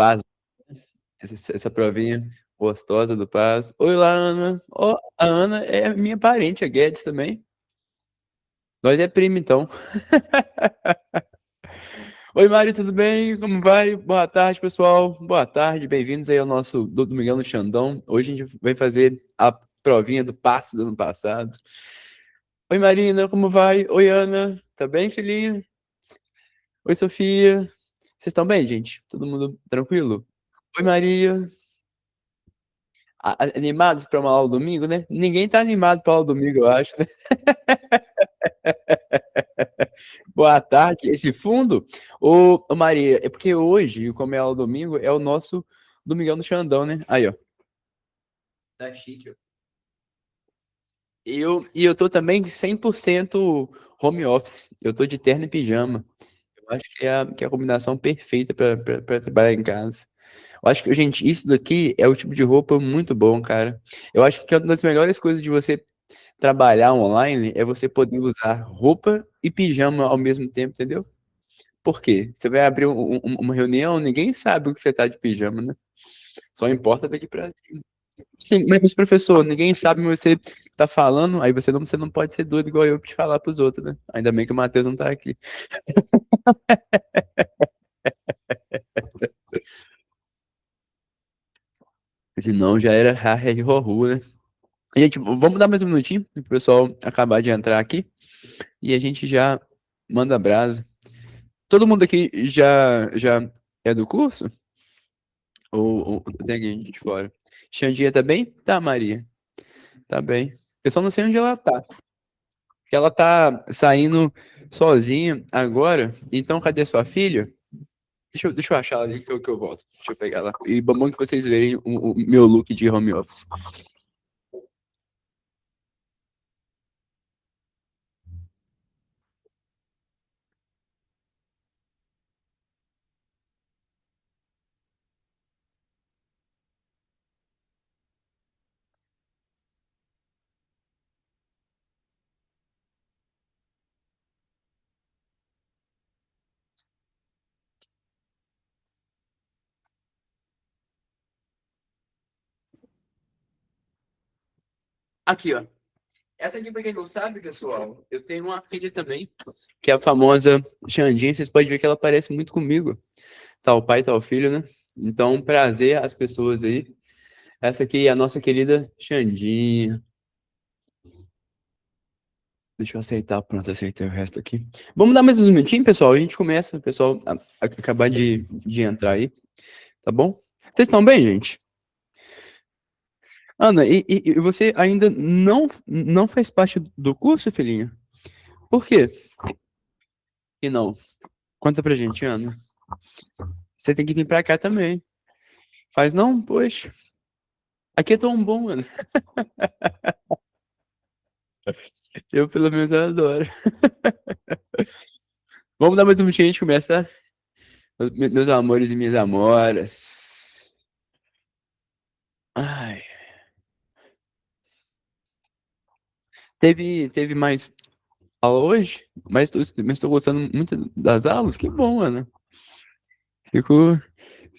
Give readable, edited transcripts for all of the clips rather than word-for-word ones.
Paz, essa provinha gostosa do Paz. Oi lá, Ana. Ó, a Ana é minha parente, a Guedes também. Nós é primo, então. Oi, Mari, tudo bem? Como vai? Boa tarde, pessoal. Boa tarde, bem-vindos aí ao nosso do Domingão no Xandão. Hoje a gente vai fazer a provinha do passe do ano passado. Oi, Marina, como vai? Oi, Ana. Tá bem, filhinha? Oi, Sofia. Vocês estão bem, gente? Todo mundo tranquilo? Oi, Maria. Animados para uma aula domingo, né? Ninguém tá animado para aula domingo, eu acho, né? Boa tarde. Esse fundo, ô Maria, é porque hoje, como é aula domingo, é o nosso Domingão do Xandão, né? Aí, ó. Tá chique, ó. E eu tô também 100% home office. Eu tô de terno e pijama. Eu acho que é a combinação perfeita para trabalhar em casa. Eu acho que, gente, isso daqui é o tipo de roupa muito bom, cara. Eu acho que uma das melhores coisas de você trabalhar online é você poder usar roupa e pijama ao mesmo tempo, entendeu? Por quê? Você vai abrir uma reunião, ninguém sabe o que você tá de pijama, né? Só importa daqui pra cima. Sim, mas professor, ninguém sabe o que você tá falando, aí você não pode ser doido igual eu pra te falar pros outros, né? Ainda bem que o Matheus não tá aqui. Senão já era ha-ha-ho-ho, né? Gente, vamos dar mais um minutinho pro pessoal acabar de entrar aqui e a gente já manda brasa. Todo mundo aqui já é do curso? Ou tem alguém de fora? Xandinha tá bem? Tá, Maria. Tá bem. Eu só não sei onde ela tá. Porque ela tá saindo sozinha agora. Então, cadê sua filha? Deixa eu achar ela ali que eu volto. Deixa eu pegar ela. E bom que vocês verem o meu look de home office. Aqui, ó. Essa aqui, pra quem não sabe, pessoal, eu tenho uma filha também, que é a famosa Xandinha. Vocês podem ver que ela parece muito comigo. Tá o pai, tá o filho, né? Então, prazer às pessoas aí. Essa aqui é a nossa querida Xandinha. Deixa eu aceitar, pronto, aceitei o resto aqui. Vamos dar mais uns minutinhos, pessoal. A gente começa, o pessoal acabar de entrar aí, tá bom? Vocês estão bem, gente? Ana, e você ainda não faz parte do curso, filhinha? Por quê? E não? Conta pra gente, Ana. Você tem que vir pra cá também. Faz não? Poxa. Aqui é tão bom, Ana. Eu, pelo menos, adoro. Vamos dar mais um minutinho, a gente começa, tá? Meus amores e minhas amoras. Ai. Teve mais aula hoje, mas tô gostando muito das aulas. Que bom, Ana. Fico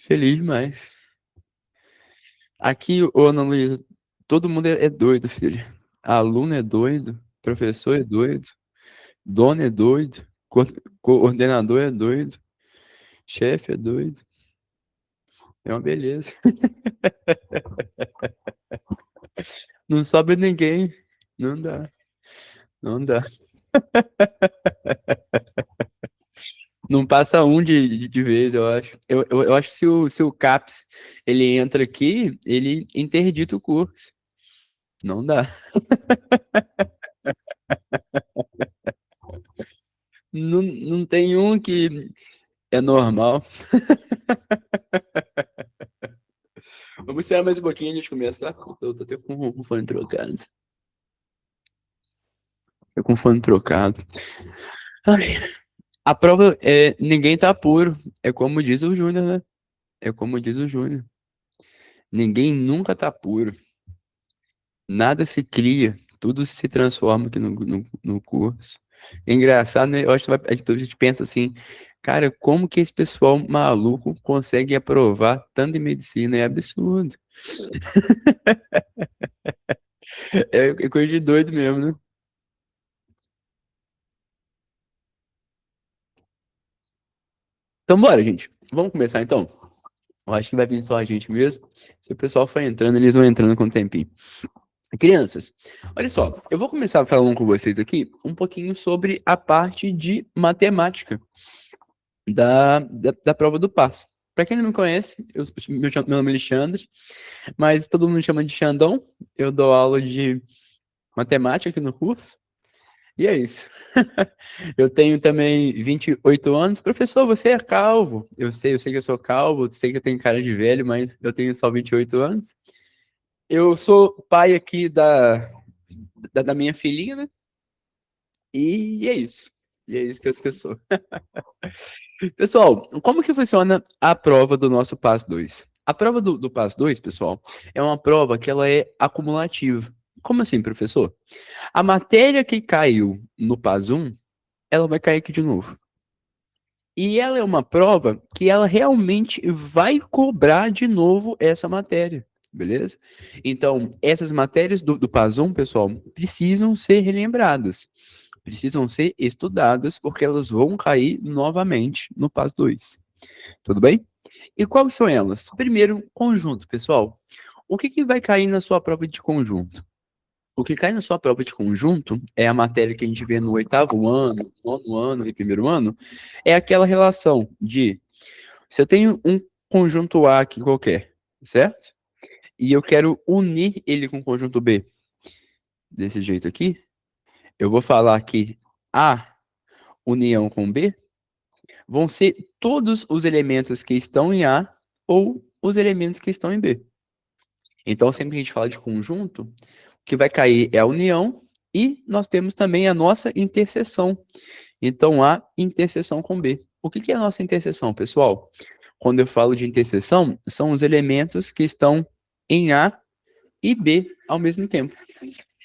feliz demais. Aqui, ô Ana Luísa, todo mundo é doido, filho. Aluno é doido, professor é doido, dono é doido, coordenador é doido, chefe é doido. É uma beleza. Não sobra ninguém. Não dá, não dá. Não passa um de vez, eu acho. Eu acho que se o CAPS ele entra aqui, ele interdita o curso. Não dá. Não tem um que é normal. Vamos esperar mais um pouquinho a gente começa, tá? Tô até com o fone trocado. Tô com o fone trocado. Ai, a prova é ninguém tá puro. É como diz o Júnior, né? É como diz o Júnior. Ninguém nunca tá puro. Nada se cria. Tudo se transforma aqui no curso. É engraçado, né? Eu acho que a gente pensa assim. Cara, como que esse pessoal maluco consegue aprovar tanto em medicina? É absurdo. É coisa de doido mesmo, né? Então, bora, gente. Vamos começar então? Eu acho que vai vir só a gente mesmo. Se o pessoal for entrando, eles vão entrando com o tempinho. Crianças, olha só, eu vou começar falando com vocês aqui um pouquinho sobre a parte de matemática da prova do passo. Para quem não me conhece, meu nome é Alexandre, mas todo mundo me chama de Xandão. Eu dou aula de matemática aqui no curso. E é isso. Eu tenho também 28 anos. Professor, você é calvo. Eu sei que eu sou calvo, sei que eu tenho cara de velho, mas eu tenho só 28 anos. Eu sou pai aqui da minha filhinha, né? E é isso. E é isso que eu sou. Pessoal, como que funciona a prova do nosso PAS 2? A prova do PAS 2, pessoal, é uma prova que ela é acumulativa. Como assim, professor? A matéria que caiu no PAS 1, ela vai cair aqui de novo. E ela é uma prova que ela realmente vai cobrar de novo essa matéria, beleza? Então, essas matérias do PAS 1, pessoal, precisam ser relembradas, precisam ser estudadas, porque elas vão cair novamente no PAS 2. Tudo bem? E quais são elas? Primeiro, conjunto, pessoal. O que vai cair na sua prova de conjunto? O que cai na sua prova de conjunto é a matéria que a gente vê no oitavo ano, nono ano e primeiro ano, é aquela relação de, se eu tenho um conjunto A aqui qualquer, certo? E eu quero unir ele com o conjunto B, desse jeito aqui, eu vou falar que A união com B vão ser todos os elementos que estão em A ou os elementos que estão em B. Então, sempre que a gente fala de conjunto, o que vai cair é a união e nós temos também a nossa interseção. Então, A interseção com B. O que é a nossa interseção, pessoal? Quando eu falo de interseção, são os elementos que estão em A e B ao mesmo tempo.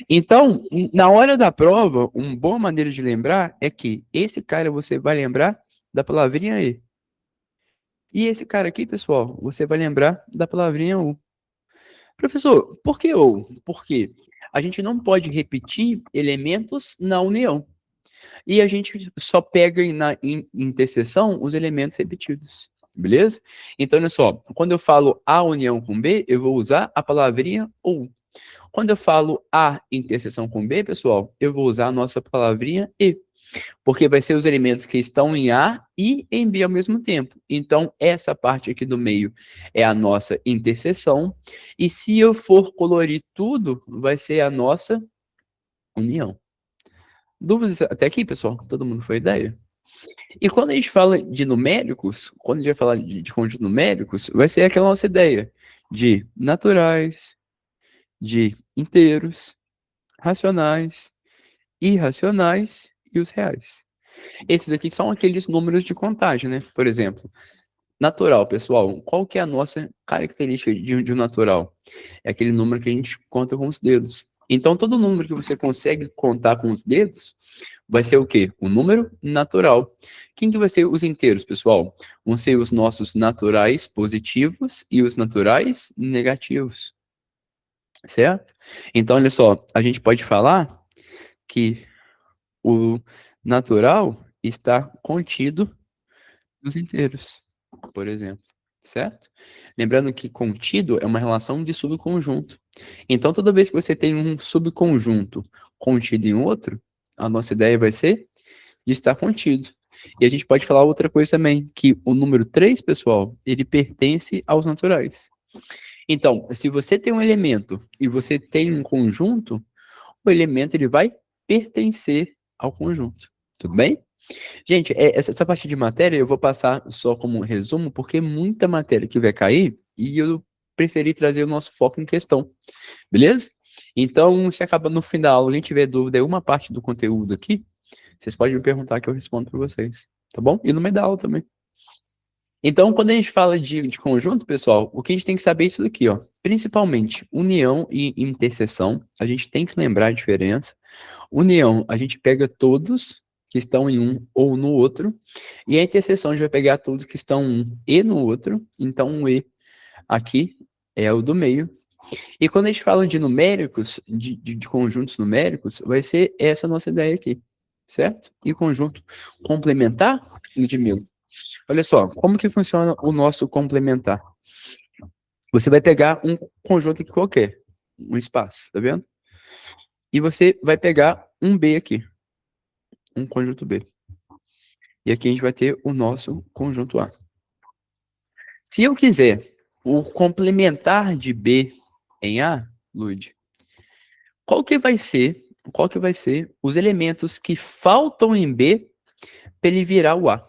Então, na hora da prova, uma boa maneira de lembrar é que esse cara você vai lembrar da palavrinha E. E esse cara aqui, pessoal, você vai lembrar da palavrinha U. Professor, por que ou? Porque a gente não pode repetir elementos na união. E a gente só pega em interseção os elementos repetidos. Beleza? Então, olha só. Quando eu falo A união com B, eu vou usar a palavrinha ou. Quando eu falo A interseção com B, pessoal, eu vou usar a nossa palavrinha E. Porque vai ser os elementos que estão em A e em B ao mesmo tempo. Então, essa parte aqui do meio é a nossa interseção. E se eu for colorir tudo, vai ser a nossa união. Dúvidas até aqui, pessoal? Todo mundo foi ideia? E quando a gente fala de numéricos, quando a gente vai falar de conjuntos numéricos, vai ser aquela nossa ideia de naturais, de inteiros, racionais, irracionais e os reais. Esses aqui são aqueles números de contagem, né? Por exemplo, natural, pessoal. Qual que é a nossa característica de um natural? É aquele número que a gente conta com os dedos. Então, todo número que você consegue contar com os dedos vai ser o quê? Um número natural. Quem que vai ser os inteiros, pessoal? Vão ser os nossos naturais positivos e os naturais negativos. Certo? Então, olha só, a gente pode falar que o natural está contido nos inteiros, por exemplo, certo? Lembrando que contido é uma relação de subconjunto. Então, toda vez que você tem um subconjunto contido em outro, a nossa ideia vai ser de estar contido. E a gente pode falar outra coisa também, que o número 3, pessoal, ele pertence aos naturais. Então, se você tem um elemento e você tem um conjunto, o elemento ele vai pertencer ao conjunto. Tudo bem? Gente, essa parte de matéria eu vou passar só como resumo, porque é muita matéria que vai cair e eu preferi trazer o nosso foco em questão. Beleza? Então, se acaba no fim da aula, alguém tiver dúvida em uma parte do conteúdo aqui, vocês podem me perguntar que eu respondo para vocês. Tá bom? E no meio da aula também. Então, quando a gente fala de conjunto, pessoal, o que a gente tem que saber é isso daqui, ó. Principalmente, união e interseção, a gente tem que lembrar a diferença. União, a gente pega todos que estão em um ou no outro, e a interseção a gente vai pegar todos que estão um e no outro, então um e aqui é o do meio. E quando a gente fala de numéricos, de conjuntos numéricos, vai ser essa nossa ideia aqui, certo? E conjunto complementar, Ludmila. Olha só, como que funciona o nosso complementar? Você vai pegar um conjunto aqui qualquer, um espaço, tá vendo? E você vai pegar um B aqui, um conjunto B. E aqui a gente vai ter o nosso conjunto A. Se eu quiser o complementar de B em A, Lud, qual que vai ser os elementos que faltam em B para ele virar o A?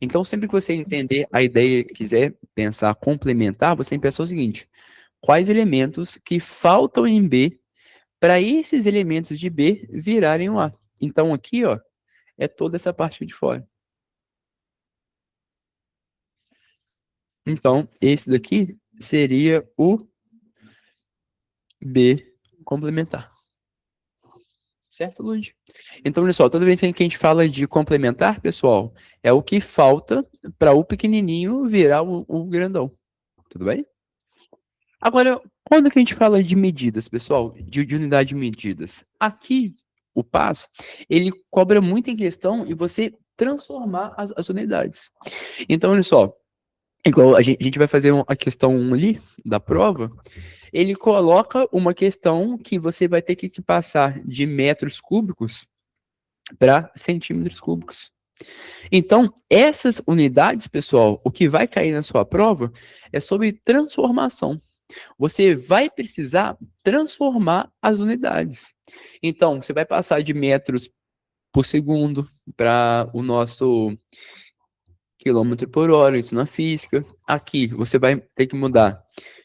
Então, sempre que você entender a ideia e quiser pensar complementar, você tem que pensar o seguinte: quais elementos que faltam em B para esses elementos de B virarem o A? Então, aqui, ó, é toda essa parte de fora. Então, esse daqui seria o B complementar. Certo, Lud? Então, olha só, toda vez que a gente fala de complementar, pessoal, é o que falta para o pequenininho virar o grandão. Tudo bem? Agora, quando que a gente fala de medidas, pessoal, de unidade de medidas? Aqui, o PAS, ele cobra muito em questão e você transformar as unidades. Então, olha só, igual a gente vai fazer a questão 1 ali, da prova, ele coloca uma questão que você vai ter que passar de metros cúbicos para centímetros cúbicos. Então, essas unidades, pessoal, o que vai cair na sua prova é sobre transformação. Você vai precisar transformar as unidades. Então, você vai passar de metros por segundo para o nosso quilômetro por hora, isso na física. Aqui, você vai ter que mudar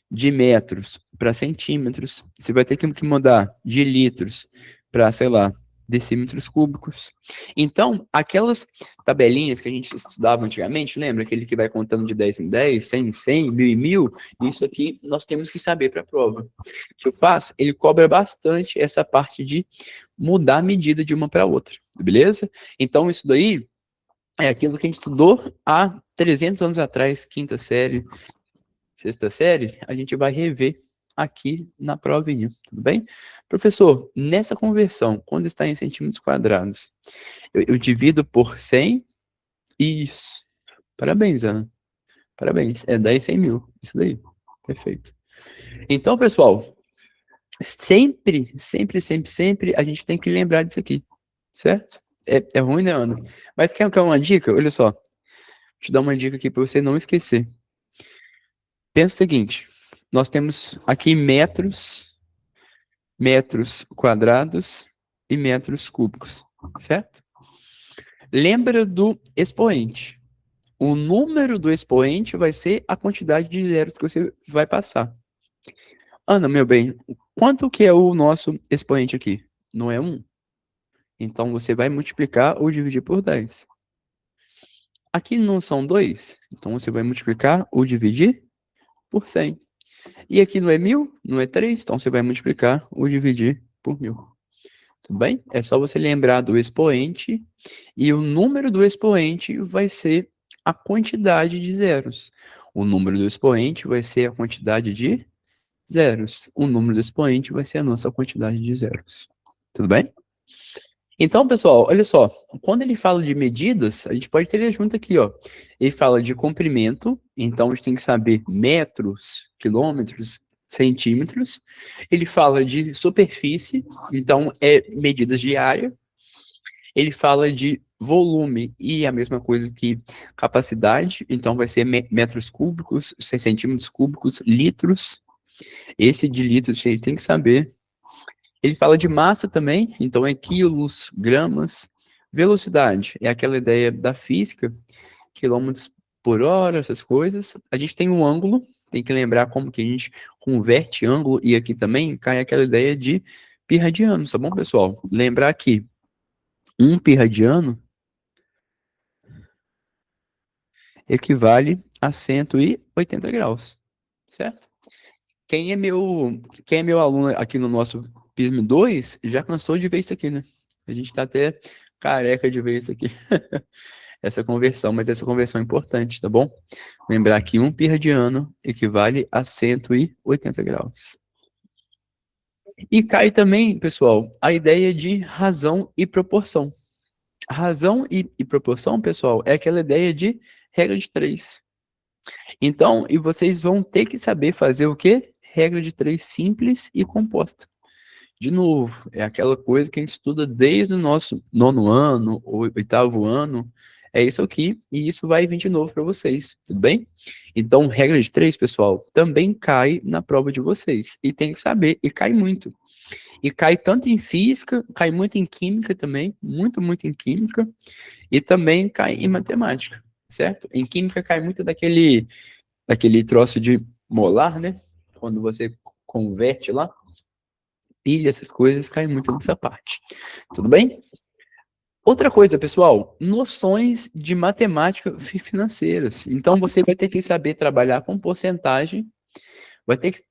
de metros para centímetros. Você vai ter que mudar de litros para, sei lá, decímetros cúbicos. Então, aquelas tabelinhas que a gente estudava antigamente, lembra? Aquele que vai contando de 10 em 10, 100 em 100, 1000 em 1000? Isso aqui nós temos que saber para a prova. Que o PAS, ele cobra bastante essa parte de mudar a medida de uma para outra, beleza? Então, isso daí é aquilo que a gente estudou há 300 anos atrás, quinta série, sexta série, a gente vai rever aqui na provinha, tudo bem? Professor, nessa conversão, quando está em centímetros quadrados, eu divido por 100 e... Parabéns, Ana. Parabéns. É 10 100 mil. Isso daí. Perfeito. Então, pessoal, sempre a gente tem que lembrar disso aqui, certo? É ruim, né, Ana? Mas quer uma dica? Olha só. Vou te dar uma dica aqui para você não esquecer. Pensa o seguinte, nós temos aqui metros quadrados e metros cúbicos, certo? Lembra do expoente. O número do expoente vai ser a quantidade de zeros que você vai passar. Ana, meu bem, quanto que é o nosso expoente aqui? Não é 1. Então, você vai multiplicar ou dividir por 10. Aqui não são 2, então você vai multiplicar ou dividir por 100. E aqui não é 1000, não é 3, então você vai multiplicar ou dividir por 1000. Tudo bem? É só você lembrar do expoente e o número do expoente vai ser a quantidade de zeros. O número do expoente vai ser a quantidade de zeros. O número do expoente vai ser a nossa quantidade de zeros. Tudo bem? Então, pessoal, olha só. Quando ele fala de medidas, a gente pode ter ele junto aqui, ó. Ele fala de comprimento, então a gente tem que saber metros, quilômetros, centímetros. Ele fala de superfície, então é medidas de área. Ele fala de volume e a mesma coisa que capacidade, então vai ser metros cúbicos, centímetros cúbicos, litros. Esse de litros vocês têm que saber. Ele fala de massa também, então é quilos, gramas. Velocidade é aquela ideia da física, quilômetros por hora, essas coisas. A gente tem um ângulo, tem que lembrar como que a gente converte ângulo, e aqui também cai aquela ideia de pi radianos, tá bom, pessoal? Lembrar que 1 pi radiano equivale a 180 graus, certo? Quem é meu aluno aqui no nosso PISM 2 já cansou de ver isso aqui, né? A gente está até careca de ver isso aqui. Essa conversão, mas essa conversão é importante, tá bom? Lembrar que 1 π de ano equivale a 180 graus. E cai também, pessoal, a ideia de razão e proporção. Razão e proporção, pessoal, é aquela ideia de regra de 3. Então, e vocês vão ter que saber fazer o quê? Regra de 3 simples e composta. De novo, é aquela coisa que a gente estuda desde o nosso 9º ano, ou 8º ano. É isso aqui, e isso vai vir de novo para vocês, tudo bem? Então, regra de 3, pessoal, também cai na prova de vocês. E tem que saber, e cai muito. E cai tanto em física, cai muito em química também, muito em química, e também cai em matemática, certo? Em química cai muito daquele troço de molar, né? Quando você converte lá, pilha, essas coisas, cai muito nessa parte. Tudo bem? Outra coisa, pessoal, noções de matemática financeiras. Então, você vai ter que saber trabalhar com porcentagem, vai ter que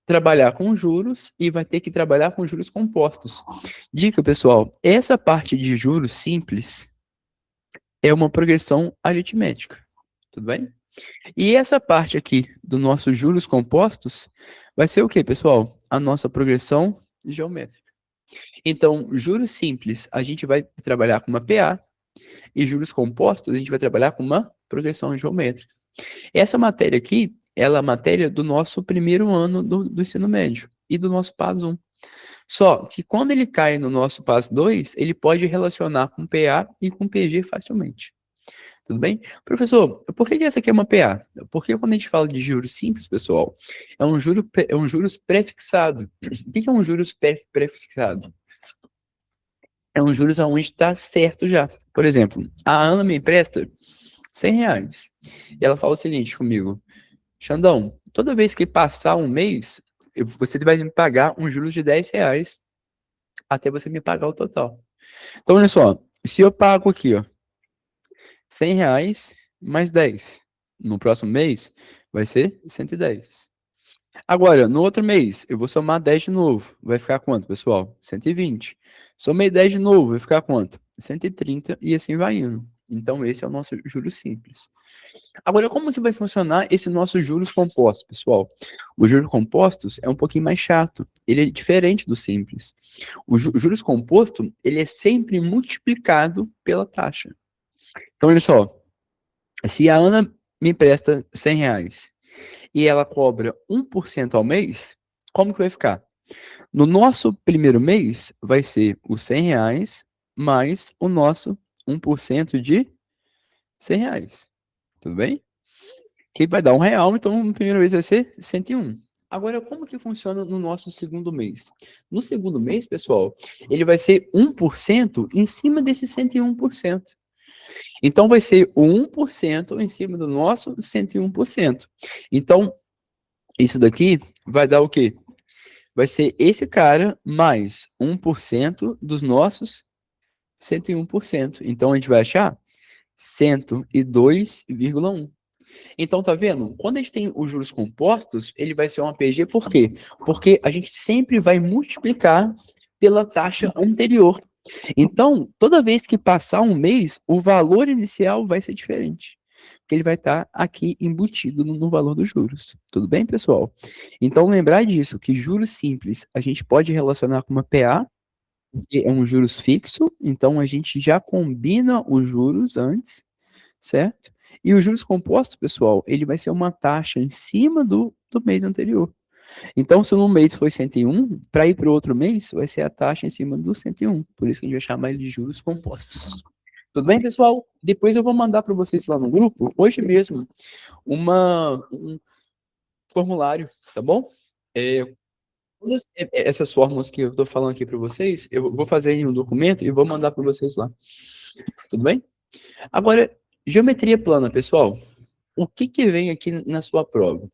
trabalhar com juros e vai ter que trabalhar com juros compostos. Dica, pessoal, essa parte de juros simples é uma progressão aritmética, tudo bem? E essa parte aqui do nosso juros compostos vai ser o quê, pessoal? A nossa progressão geométrica. Então, juros simples, a gente vai trabalhar com uma PA, e juros compostos, a gente vai trabalhar com uma progressão geométrica. Essa matéria aqui, ela é a matéria do nosso primeiro ano do ensino médio e do nosso PAS 1. Só que quando ele cai no nosso PAS 2, ele pode relacionar com PA e com PG facilmente. Tudo bem? Professor, por que essa aqui é uma PA? Porque quando a gente fala de juros simples, pessoal, é um juros prefixado. O que é um juros prefixado? É um juros onde está certo já. Por exemplo, a Ana me empresta R$ 100. E ela fala o seguinte comigo: Xandão, toda vez que passar um mês, você vai me pagar um juros de R$ 10 até você me pagar o total. Então, olha só, se eu pago aqui, ó, R$ 100 mais 10, no próximo mês vai ser 110. Agora, no outro mês, eu vou somar 10 de novo. Vai ficar quanto, pessoal? 120. Somei 10 de novo, vai ficar quanto? 130 e assim vai indo. Então, esse é o nosso juros simples. Agora, como que vai funcionar esse nosso juros compostos, pessoal? O juros compostos é um pouquinho mais chato. Ele é diferente do simples. O juros composto, ele é sempre multiplicado pela taxa. Então, olha só. Se a Ana me empresta R$ 100 e ela cobra 1% ao mês, como que vai ficar? No nosso primeiro mês, vai ser os R$ 100 mais o nosso 1% de R$ 100. Tudo bem? Que vai dar R$ 1, então no primeiro mês vai ser 101. Agora, como que funciona no nosso segundo mês? No segundo mês, pessoal, ele vai ser 1% em cima desse 101%. Então, vai ser o 1% em cima do nosso 101%. Então, isso daqui vai dar o quê? Vai ser esse cara mais 1% dos nossos 101%. Então, a gente vai achar 102,1. Então, tá vendo? Quando a gente tem os juros compostos, ele vai ser uma PG, por quê? Porque a gente sempre vai multiplicar pela taxa anterior. Então, toda vez que passar um mês, o valor inicial vai ser diferente. Porque ele vai estar aqui embutido no valor dos juros. Tudo bem, pessoal? Então, lembrar disso, que juros simples a gente pode relacionar com uma PA, que é um juros fixo, então a gente já combina os juros antes, certo? E os juros compostos, pessoal, ele vai ser uma taxa em cima do mês anterior. Então, se no mês foi 101, para ir para o outro mês, vai ser a taxa em cima do 101. Por isso que a gente vai chamar ele de juros compostos. Tudo bem, pessoal? Depois eu vou mandar para vocês lá no grupo, hoje mesmo, um formulário, tá bom? Todas essas fórmulas que eu estou falando aqui para vocês, eu vou fazer em um documento e vou mandar para vocês lá. Tudo bem? Agora, geometria plana, pessoal. O que vem aqui na sua prova?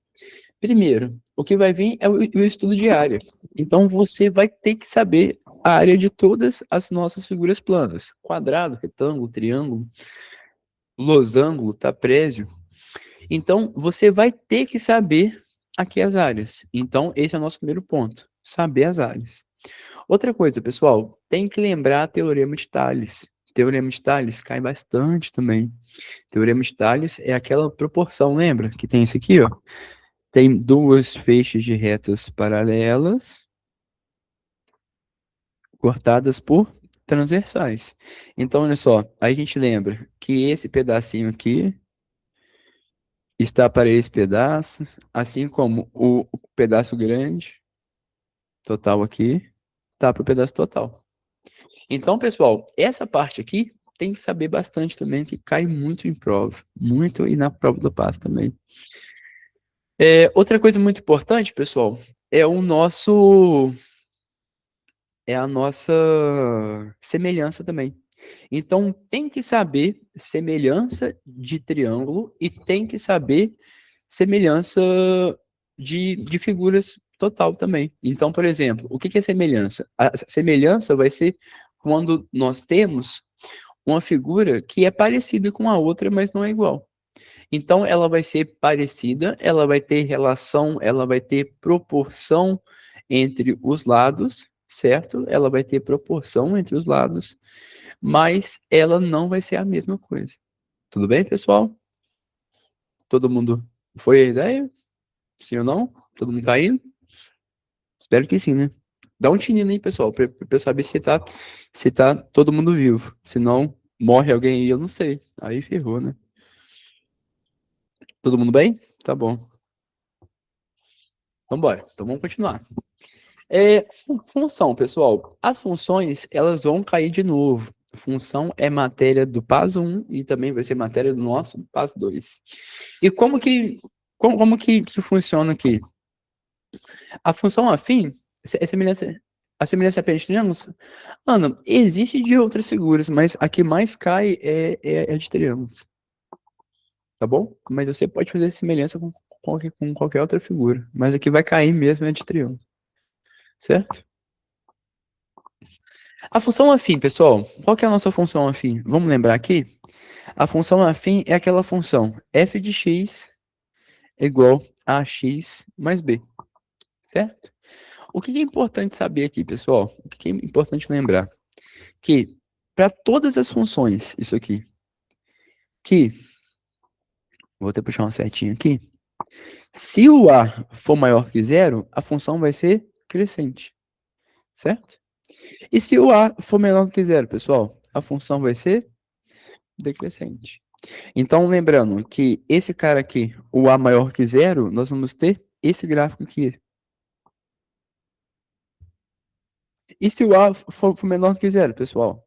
Primeiro, o que vai vir é o estudo de área. Então, você vai ter que saber a área de todas as nossas figuras planas. Quadrado, retângulo, triângulo, losango, trapézio. Então, você vai ter que saber aqui as áreas. Então, esse é o nosso primeiro ponto, saber as áreas. Outra coisa, pessoal, tem que lembrar a teorema de Tales. Teorema de Tales cai bastante também. Teorema de Tales é aquela proporção, lembra? Que tem isso aqui, ó. Tem duas feixes de retas paralelas cortadas por transversais. Então, olha só, aí a gente lembra que esse pedacinho aqui está para esse pedaço, assim como o pedaço grande, total aqui, está para o pedaço total. Então, pessoal, essa parte aqui tem que saber bastante também, que cai muito em prova, muito e na prova do passo também. Outra coisa muito importante, pessoal, é a nossa semelhança também. Então, tem que saber semelhança de triângulo e tem que saber semelhança de figuras total também. Então, por exemplo, o que é semelhança? A semelhança vai ser quando nós temos uma figura que é parecida com a outra, mas não é igual. Então, ela vai ser parecida, ela vai ter relação, ela vai ter proporção entre os lados, certo? Ela vai ter proporção entre os lados, mas ela não vai ser a mesma coisa. Tudo bem, pessoal? Todo mundo foi a ideia? Sim ou não? Todo mundo tá indo? Espero que sim, né? Dá um tinindo aí, pessoal, pra eu saber se tá todo mundo vivo. Senão, morre alguém aí, eu não sei. Aí ferrou, né? Todo mundo bem? Tá bom. Então, bora. Então, vamos continuar. Função, pessoal. As funções, elas vão cair de novo. Função é matéria do passo 1 e também vai ser matéria do nosso passo 2. E como que funciona aqui? A função afim, a semelhança apenas de triângulos? Ana, existe de outras figuras, mas a que mais cai é a de triângulos. Tá bom? Mas você pode fazer semelhança com qualquer outra figura. Mas a que vai cair mesmo é a de triângulo. Certo? A função afim, pessoal, qual que é a nossa função afim? Vamos lembrar aqui? A função afim é aquela função f de x igual a x mais b, certo? O que é importante saber aqui, pessoal? O que é importante lembrar? Que para todas as funções, isso aqui, que, vou até puxar uma setinha aqui, se o a for maior que zero, a função vai ser crescente, certo? E se o a for menor que zero, pessoal, a função vai ser decrescente. Então, lembrando que esse cara aqui, o a maior que zero, nós vamos ter esse gráfico aqui. E se o a for menor que zero, pessoal?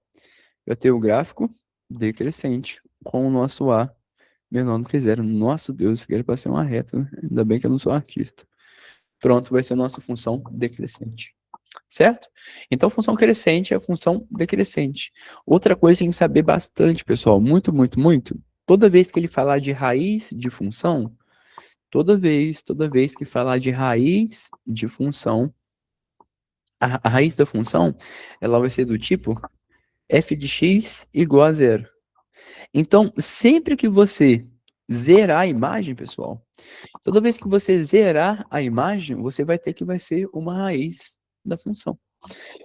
Eu tenho o gráfico decrescente com o nosso a menor do que zero. Nossa Deus, isso aqui era para ser uma reta, né? Ainda bem que eu não sou artista. Pronto, vai ser a nossa função decrescente. Certo? Então, função crescente é a função decrescente. Outra coisa que tem que saber bastante, pessoal, muito, muito, muito. Toda vez que ele falar de raiz de função, toda vez que falar de raiz de função, a raiz da função, ela vai ser do tipo f de x igual a zero. Então, sempre que você zerar a imagem, pessoal, toda vez que você zerar a imagem, você vai ter que vai ser uma raiz da função.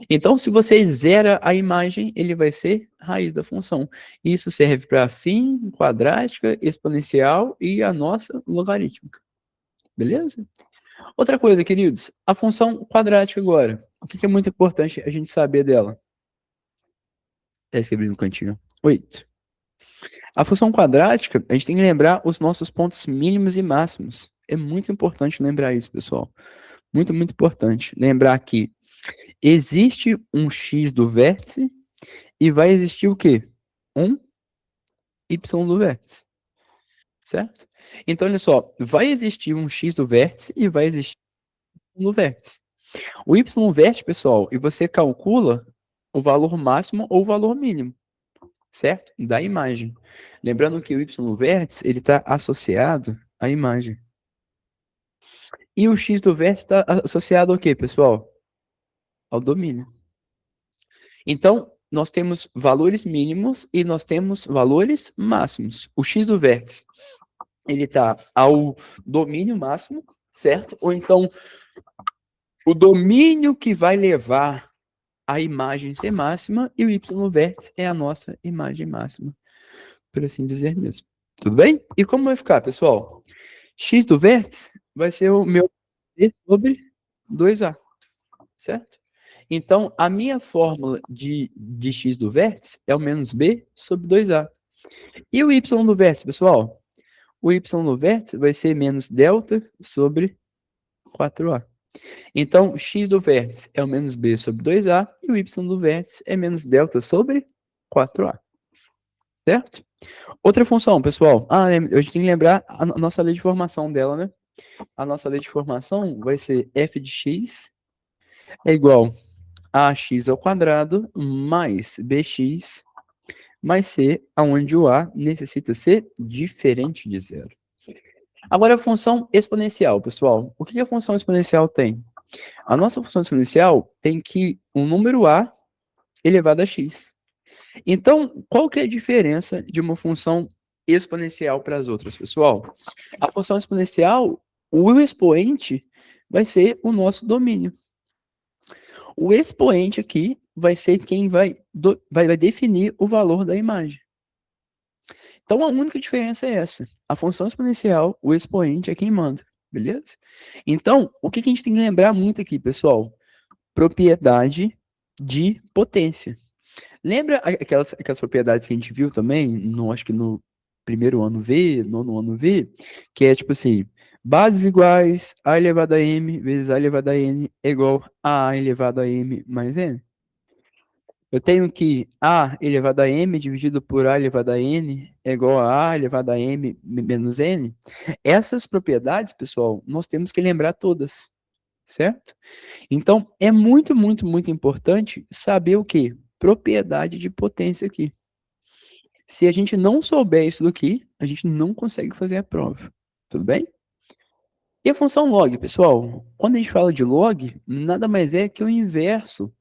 Então, se você zera a imagem, ele vai ser raiz da função. Isso serve para afim, quadrática, exponencial e a nossa logarítmica. Beleza? Outra coisa, queridos, a função quadrática agora. O que é muito importante a gente saber dela? Está escrevendo no cantinho. 8. A função quadrática, a gente tem que lembrar os nossos pontos mínimos e máximos. É muito importante lembrar isso, pessoal. Muito, muito importante. Lembrar que existe um x do vértice e vai existir o quê? Um y do vértice. Certo? Então, olha só. Vai existir um x do vértice e vai existir um do vértice. O y vértice, pessoal, e você calcula o valor máximo ou o valor mínimo, certo? Da imagem. Lembrando que o y vértice, ele está associado à imagem. E o x do vértice está associado ao quê, pessoal? Ao domínio. Então, nós temos valores mínimos e nós temos valores máximos. O x do vértice, ele está ao domínio máximo, certo? Ou então, o domínio que vai levar a imagem ser máxima e o y no vértice é a nossa imagem máxima, por assim dizer mesmo. Tudo bem? E como vai ficar, pessoal? X do vértice vai ser o meu b sobre 2a, certo? Então, a minha fórmula de x do vértice é o menos b sobre 2a. E o y do vértice, pessoal? O y do vértice vai ser menos delta sobre 4a. Então, x do vértice é o menos b sobre 2a e o y do vértice é menos delta sobre 4a. Certo? Outra função, pessoal. A gente tem que lembrar a nossa lei de formação dela, né? A nossa lei de formação vai ser f de x é igual a x ao quadrado mais bx mais c, onde o a necessita ser diferente de zero. Agora, a função exponencial, pessoal. O que a função exponencial tem? A nossa função exponencial tem que um número a elevado a x. Então, qual que é a diferença de uma função exponencial para as outras, pessoal? A função exponencial, o expoente vai ser o nosso domínio. O expoente aqui vai ser quem vai definir o valor da imagem. Então, a única diferença é essa. A função exponencial, o expoente é quem manda, beleza? Então, o que a gente tem que lembrar muito aqui, pessoal? Propriedade de potência. Lembra aquelas propriedades que a gente viu também, acho que no primeiro ano V, nono ano V, que é tipo assim, bases iguais a elevado a m vezes a elevado a n é igual a elevado a m mais n. Eu tenho que a elevado a m dividido por a elevado a n é igual a elevado a m menos n. Essas propriedades, pessoal, nós temos que lembrar todas, certo? Então, é muito, muito, muito importante saber o quê? Propriedade de potência aqui. Se a gente não souber isso daqui, a gente não consegue fazer a prova. Tudo bem? E a função log, pessoal? Quando a gente fala de log, nada mais é que o inverso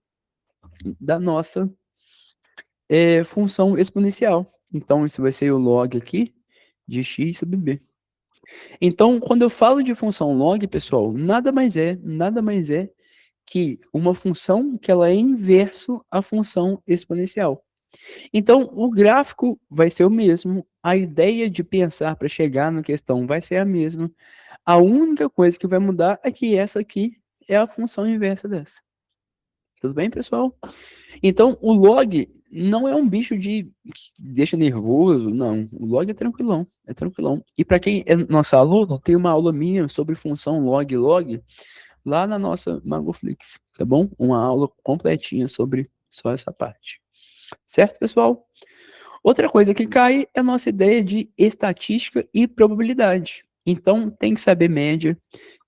da nossa função exponencial. Então, isso vai ser o log aqui de x sobre b. Então, quando eu falo de função log, pessoal, nada mais é que uma função que ela é inverso à função exponencial. Então, o gráfico vai ser o mesmo, a ideia de pensar para chegar na questão vai ser a mesma. A única coisa que vai mudar é que essa aqui é a função inversa dessa. Tudo bem, pessoal? Então, o log não é um bicho que deixa nervoso, não. O log é tranquilão, é tranquilão. E para quem é nosso aluno, tem uma aula minha sobre função log lá na nossa Magoflix, tá bom? Uma aula completinha sobre só essa parte. Certo, pessoal? Outra coisa que cai é a nossa ideia de estatística e probabilidade. Então, tem que saber média,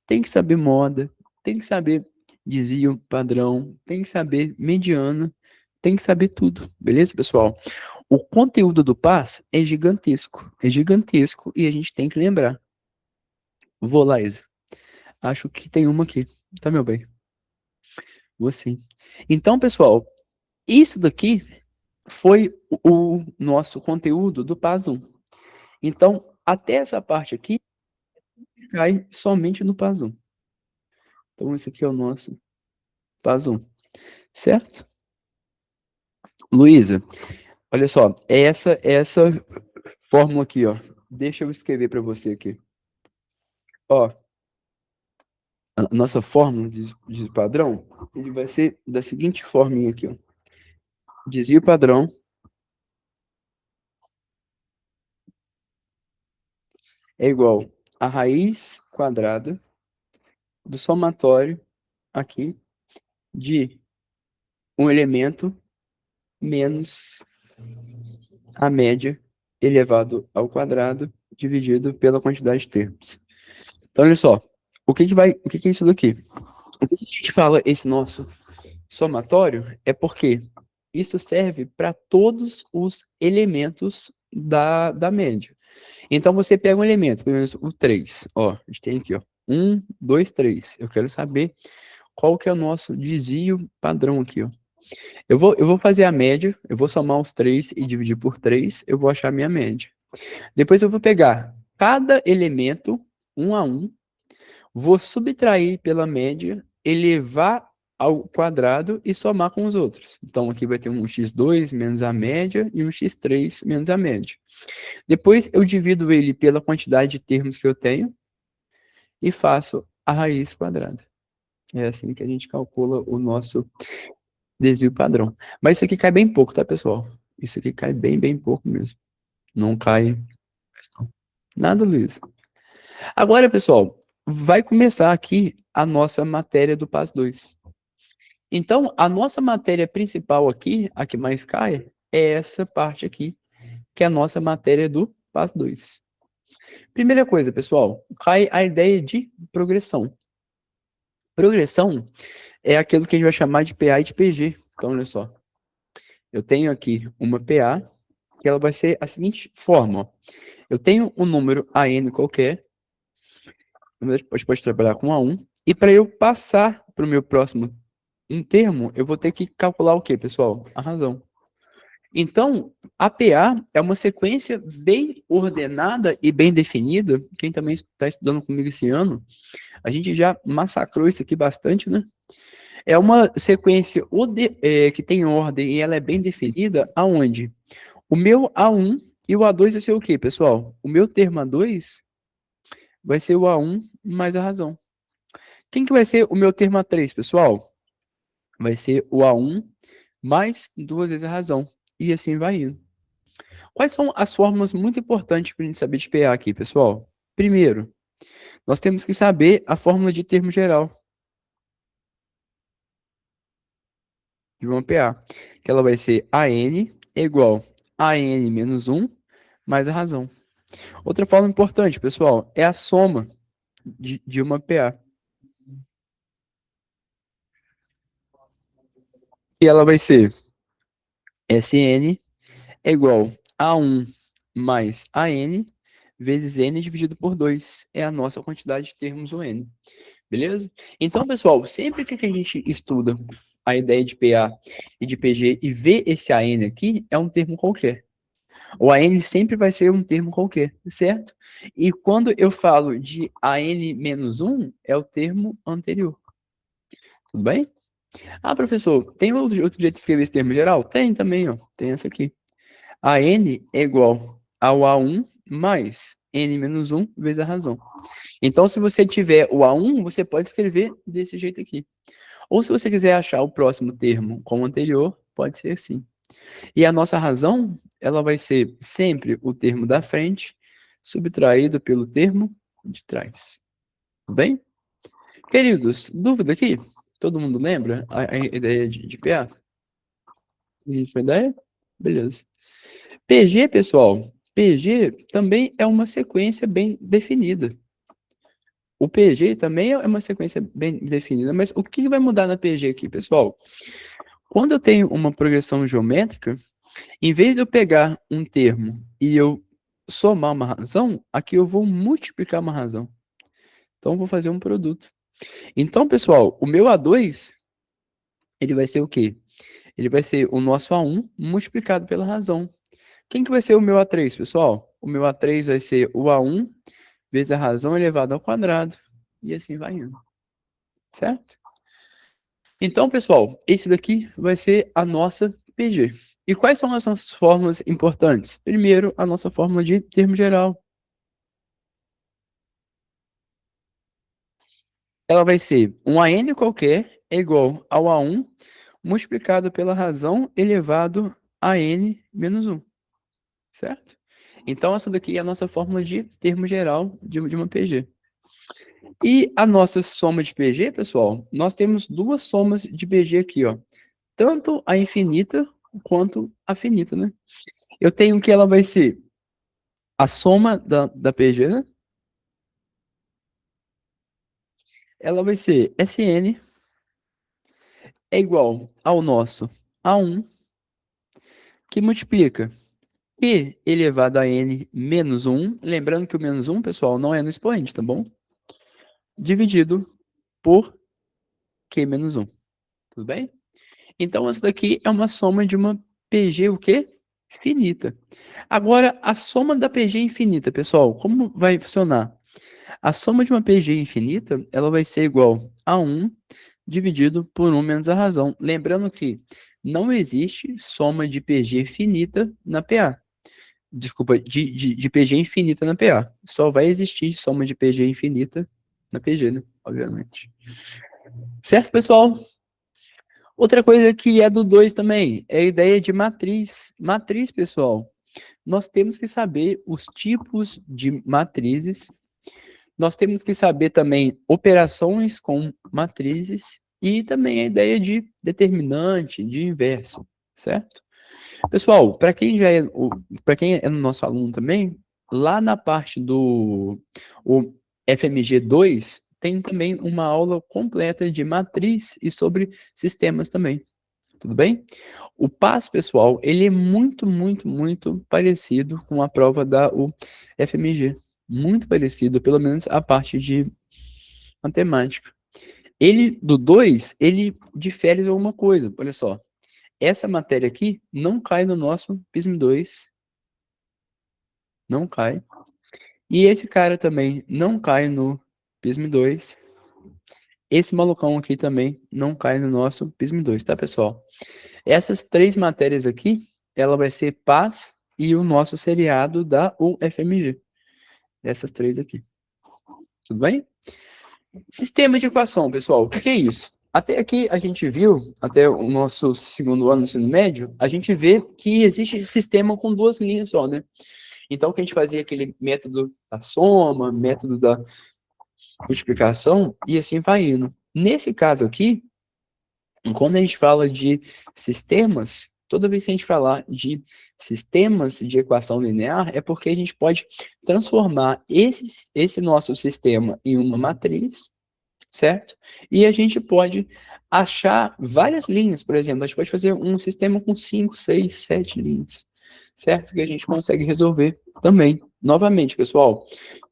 tem que saber moda, tem que saber desvio padrão, tem que saber mediana, tem que saber tudo, beleza, pessoal? O conteúdo do PAS é gigantesco e a gente tem que lembrar. Vou lá, Isa. Acho que tem uma aqui, tá, meu bem? Vou sim. Então, pessoal, isso daqui foi o nosso conteúdo do PAS 1. Então, até essa parte aqui, cai somente no PAS 1. Então, esse aqui é o nosso PAS 1, certo? Luísa, olha só, essa fórmula aqui, ó. Deixa eu escrever para você aqui. Ó, a nossa fórmula de padrão, ele vai ser da seguinte forminha aqui, ó. Desvio padrão é igual a raiz quadrada do somatório aqui de um elemento menos a média elevado ao quadrado dividido pela quantidade de termos. Então, olha só, o que é isso daqui? O que a gente fala esse nosso somatório é porque isso serve para todos os elementos da média. Então, você pega um elemento, pelo menos o 3, ó, a gente tem aqui, ó, 1, 2, 3. Eu quero saber qual que é o nosso desvio padrão aqui, ó. Eu vou fazer a média, eu vou somar os 3 e dividir por 3, eu vou achar a minha média. Depois eu vou pegar cada elemento, um a um, vou subtrair pela média, elevar ao quadrado e somar com os outros. Então, aqui vai ter um x2 menos a média e um x3 menos a média. Depois, eu divido ele pela quantidade de termos que eu tenho e faço a raiz quadrada. É assim que a gente calcula o nosso desvio padrão. Mas isso aqui cai bem pouco, tá, pessoal? Isso aqui cai bem, bem pouco mesmo. Não cai nada, Luiz. Agora, pessoal, vai começar aqui a nossa matéria do PAS 2. Então, a nossa matéria principal aqui, a que mais cai, é essa parte aqui, que é a nossa matéria do PAS 2. Primeira coisa, pessoal, cai a ideia de progressão. Progressão é aquilo que a gente vai chamar de PA e de PG. Então, olha só. Eu tenho aqui uma PA, que ela vai ser a seguinte forma. Ó. Eu tenho um número AN qualquer, a gente pode trabalhar com A1, e para eu passar para o meu próximo um termo, eu vou ter que calcular o quê, pessoal? A razão. Então, a PA é uma sequência bem ordenada e bem definida. Quem também está estudando comigo esse ano, a gente já massacrou isso aqui bastante, né? É uma sequência que tem ordem e ela é bem definida, aonde o meu A1 e o A2 vai ser o quê, pessoal? O meu termo A2 vai ser o A1 mais a razão. Quem que vai ser o meu termo A3, pessoal? Vai ser o A1 mais duas vezes a razão. E assim vai indo. Quais são as fórmulas muito importantes para a gente saber de PA aqui, pessoal? Primeiro, nós temos que saber a fórmula de termo geral de uma PA, que ela vai ser AN igual a N menos 1 mais a razão. Outra fórmula importante, pessoal, é a soma de uma PA. E ela vai ser SN é igual a 1 mais a N vezes N dividido por 2. É a nossa quantidade de termos o N. Beleza? Então, pessoal, sempre que a gente estuda a ideia de PA e de PG e vê esse AN aqui, é um termo qualquer. O AN sempre vai ser um termo qualquer, certo? E quando eu falo de AN menos 1, é o termo anterior. Tudo bem? Ah, professor, tem outro jeito de escrever esse termo geral? Tem também, ó. Tem essa aqui. AN é igual ao A1 mais N menos 1 vezes a razão. Então, se você tiver o A1, você pode escrever desse jeito aqui. Ou se você quiser achar o próximo termo com o anterior, pode ser assim. E a nossa razão, ela vai ser sempre o termo da frente, subtraído pelo termo de trás. Tudo bem? Queridos, dúvida aqui? Todo mundo lembra a ideia de PA? Foi ideia? Beleza. PG, pessoal, PG também é uma sequência bem definida. O PG também é uma sequência bem definida, mas o que vai mudar na PG aqui, pessoal? Quando eu tenho uma progressão geométrica, em vez de eu pegar um termo e eu somar uma razão, aqui eu vou multiplicar uma razão. Então, eu vou fazer um produto. Então, pessoal, o meu A2, ele vai ser o quê? Ele vai ser o nosso A1 multiplicado pela razão. Quem que vai ser o meu A3, pessoal? O meu A3 vai ser o A1 vezes a razão elevada ao quadrado. E assim vai indo. Certo? Então, pessoal, esse daqui vai ser a nossa PG. E quais são as nossas fórmulas importantes? Primeiro, a nossa fórmula de termo geral. Ela vai ser um AN qualquer é igual ao A1 multiplicado pela razão elevado a N menos 1. Certo? Então, essa daqui é a nossa fórmula de termo geral de uma PG. E a nossa soma de PG, pessoal, nós temos duas somas de PG aqui, ó. Tanto a infinita quanto a finita, né? Eu tenho que ela vai ser a soma da PG, né? Ela vai ser Sn é igual ao nosso A1, que multiplica P elevado a N menos 1. Lembrando que o menos 1, pessoal, não é no expoente, tá bom? Dividido por Q menos 1. Tudo bem? Então, essa daqui é uma soma de uma PG o quê? Finita. Agora, a soma da PG infinita, pessoal, como vai funcionar? A soma de uma PG infinita, ela vai ser igual a 1 dividido por 1 menos a razão. Lembrando que não existe soma de PG finita na PA. Desculpa, de PG infinita na PA. Só vai existir soma de PG infinita na PG, né? Obviamente. Certo, pessoal? Outra coisa que é do 2 também é a ideia de matriz. Matriz, pessoal, nós temos que saber os tipos de matrizes. Nós temos que saber também operações com matrizes e também a ideia de determinante, de inverso, certo? Pessoal, para quem é nosso aluno também, lá na parte do o FMG2 tem também uma aula completa de matriz e sobre sistemas também. Tudo bem? O PAS, pessoal, ele é muito, muito, muito parecido com a prova da UFMG. Muito parecido, pelo menos a parte de matemática. Ele, do 2, ele difere em alguma coisa. Olha só. Essa matéria aqui não cai no nosso PISM 2. Não cai. E esse cara também não cai no PISM 2. Esse malucão aqui também não cai no nosso PISM 2, tá, pessoal? Essas 3 matérias aqui, ela vai ser PAS e o nosso seriado da UFMG. Essas 3 aqui. Tudo bem? Sistema de equação, pessoal. O que é isso? Até aqui a gente viu, até o nosso segundo ano do ensino médio, a gente vê que existe sistema com 2 linhas só, né? Então, que a gente fazia aquele método da soma, método da multiplicação, e assim vai indo. Nesse caso aqui, quando a gente fala de sistemas, toda vez que a gente falar de sistemas de equação linear, é porque a gente pode transformar esse nosso sistema em uma matriz, certo? E a gente pode achar várias linhas, por exemplo, a gente pode fazer um sistema com 5, 6, 7 linhas, certo? Que a gente consegue resolver também. Novamente, pessoal,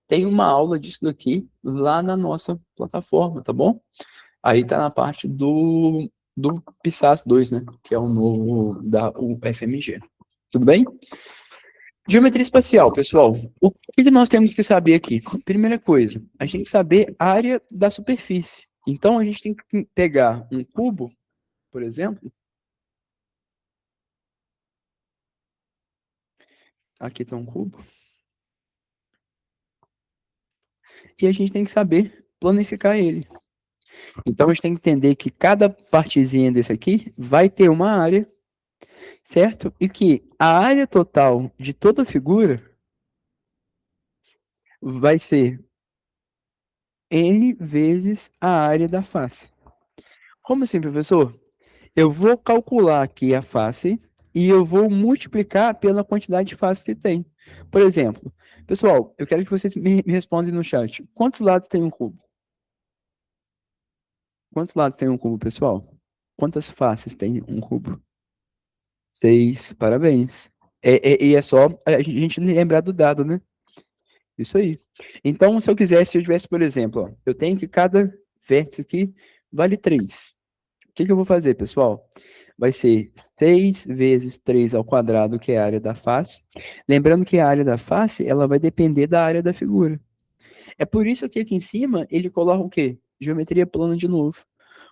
tem uma aula disso daqui lá na nossa plataforma, tá bom? Aí tá na parte do PISAS 2, né? Que é o novo da UFMG. Tudo bem? Geometria espacial, pessoal. O que nós temos que saber aqui? Primeira coisa, a gente tem que saber a área da superfície. Então, a gente tem que pegar um cubo, por exemplo. Aqui está um cubo. E a gente tem que saber planificar ele. Então, a gente tem que entender que cada partezinha desse aqui vai ter uma área, certo? E que a área total de toda a figura vai ser n vezes a área da face. Como assim, professor? Eu vou calcular aqui a face e eu vou multiplicar pela quantidade de faces que tem. Por exemplo, pessoal, eu quero que vocês me respondam no chat. Quantos lados tem um cubo? Quantos lados tem um cubo, pessoal? Quantas faces tem um cubo? 6, parabéns. E é só a gente lembrar do dado, né? Isso aí. Então, se eu tivesse, por exemplo, ó, eu tenho que cada vértice aqui vale 3. O que eu vou fazer, pessoal? Vai ser 6 vezes 3 ao quadrado, que é a área da face. Lembrando que a área da face, ela vai depender da área da figura. É por isso que aqui em cima, ele coloca o quê? Geometria plana de novo.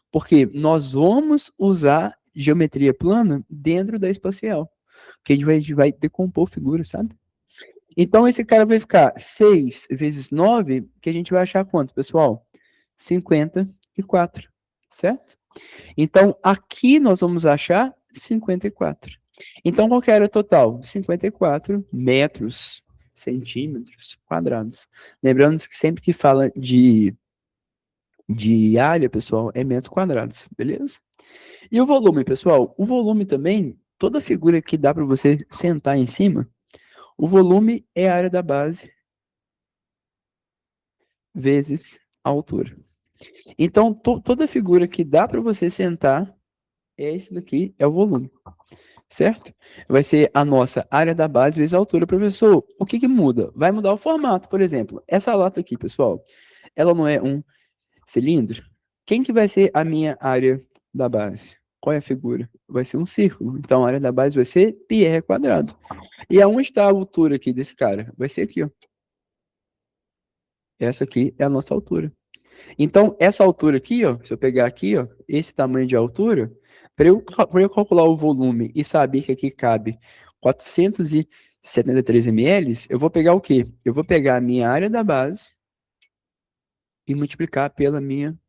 Porque nós vamos usar geometria plana dentro da espacial. Porque a gente vai decompor figura, sabe? Então, esse cara vai ficar 6 vezes 9, que a gente vai achar quanto, pessoal? 54, certo? Então, aqui nós vamos achar 54. Então, qual que é a área total? 54 metros, centímetros quadrados. Lembrando que sempre que fala de área, pessoal, é metros quadrados, beleza? E o volume, pessoal? O volume também, toda figura que dá para você sentar em cima, o volume é a área da base vezes a altura. Então, toda figura que dá para você sentar, esse daqui é o volume, certo? Vai ser a nossa área da base vezes a altura. Professor, o que muda? Vai mudar o formato, por exemplo. Essa lata aqui, pessoal, ela não é um cilindro? Quem que vai ser a minha área da base? Qual é a figura? Vai ser um círculo. Então, a área da base vai ser πr quadrado. E aonde está a altura aqui desse cara? Vai ser aqui, ó. Essa aqui é a nossa altura. Então, essa altura aqui, ó, se eu pegar aqui, ó, esse tamanho de altura, pra eu calcular o volume e saber que aqui cabe 473 ml, eu vou pegar o quê? Eu vou pegar a minha área da base e multiplicar pela minha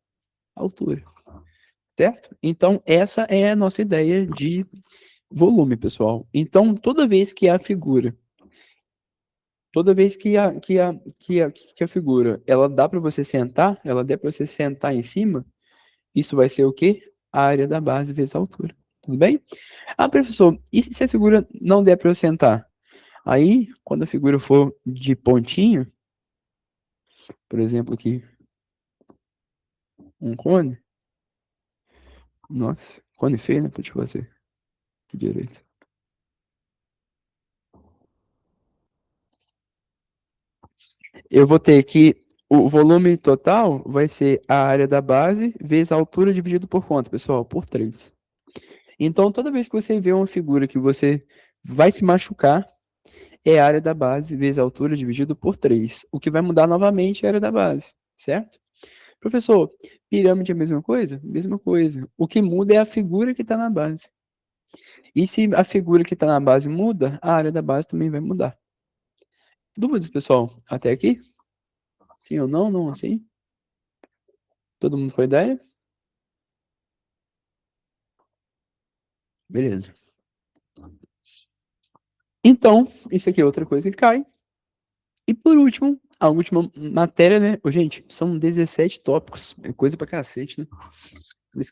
altura, certo? Então, essa é a nossa ideia de volume, pessoal. Então, toda vez que a figura, ela dá para você sentar, ela der para você sentar em cima, isso vai ser o quê? A área da base vezes a altura. Tudo bem? Ah, professor, e se a figura não der para eu sentar? Aí, quando a figura for de pontinho, por exemplo, aqui, um cone. Nossa, cone feio, né? Deixa eu fazer aqui direito. Eu vou ter que. O volume total vai ser a área da base vezes a altura dividido por quanto, pessoal? Por 3. Então, toda vez que você vê uma figura que você vai se machucar, é a área da base vezes a altura dividido por 3. O que vai mudar novamente é a área da base, certo? Professor, pirâmide é a mesma coisa? Mesma coisa. O que muda é a figura que está na base. E se a figura que está na base muda, a área da base também vai mudar. Dúvidas, pessoal? Até aqui? Sim ou não? Não assim? Todo mundo foi ideia? Beleza. Então, isso aqui é outra coisa que cai. E por último, a última matéria, né? Ô, gente, são 17 tópicos. É coisa pra cacete, né?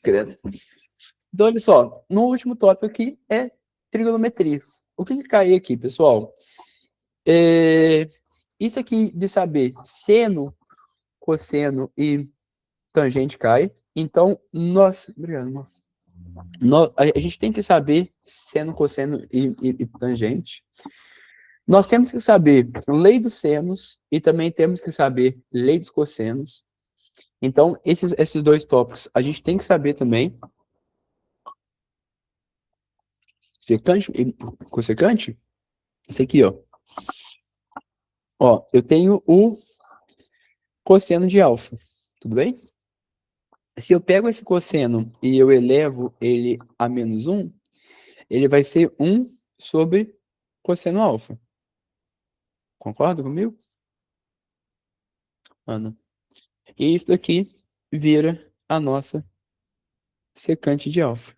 Credo. Então, olha só. No último tópico aqui é trigonometria. O que cai aqui, pessoal? Isso aqui de saber seno, cosseno e tangente cai. Então, obrigado, amor. A gente tem que saber seno, cosseno e tangente. Nós temos que saber lei dos senos e também temos que saber lei dos cossenos. Então, esses dois tópicos a gente tem que saber também. Secante e cossecante. Esse aqui, ó. Ó, eu tenho o cosseno de alfa. Tudo bem? Se eu pego esse cosseno e eu elevo ele a menos 1, ele vai ser 1 sobre cosseno alfa. Concorda comigo? Ana. E isso daqui vira a nossa secante de alfa.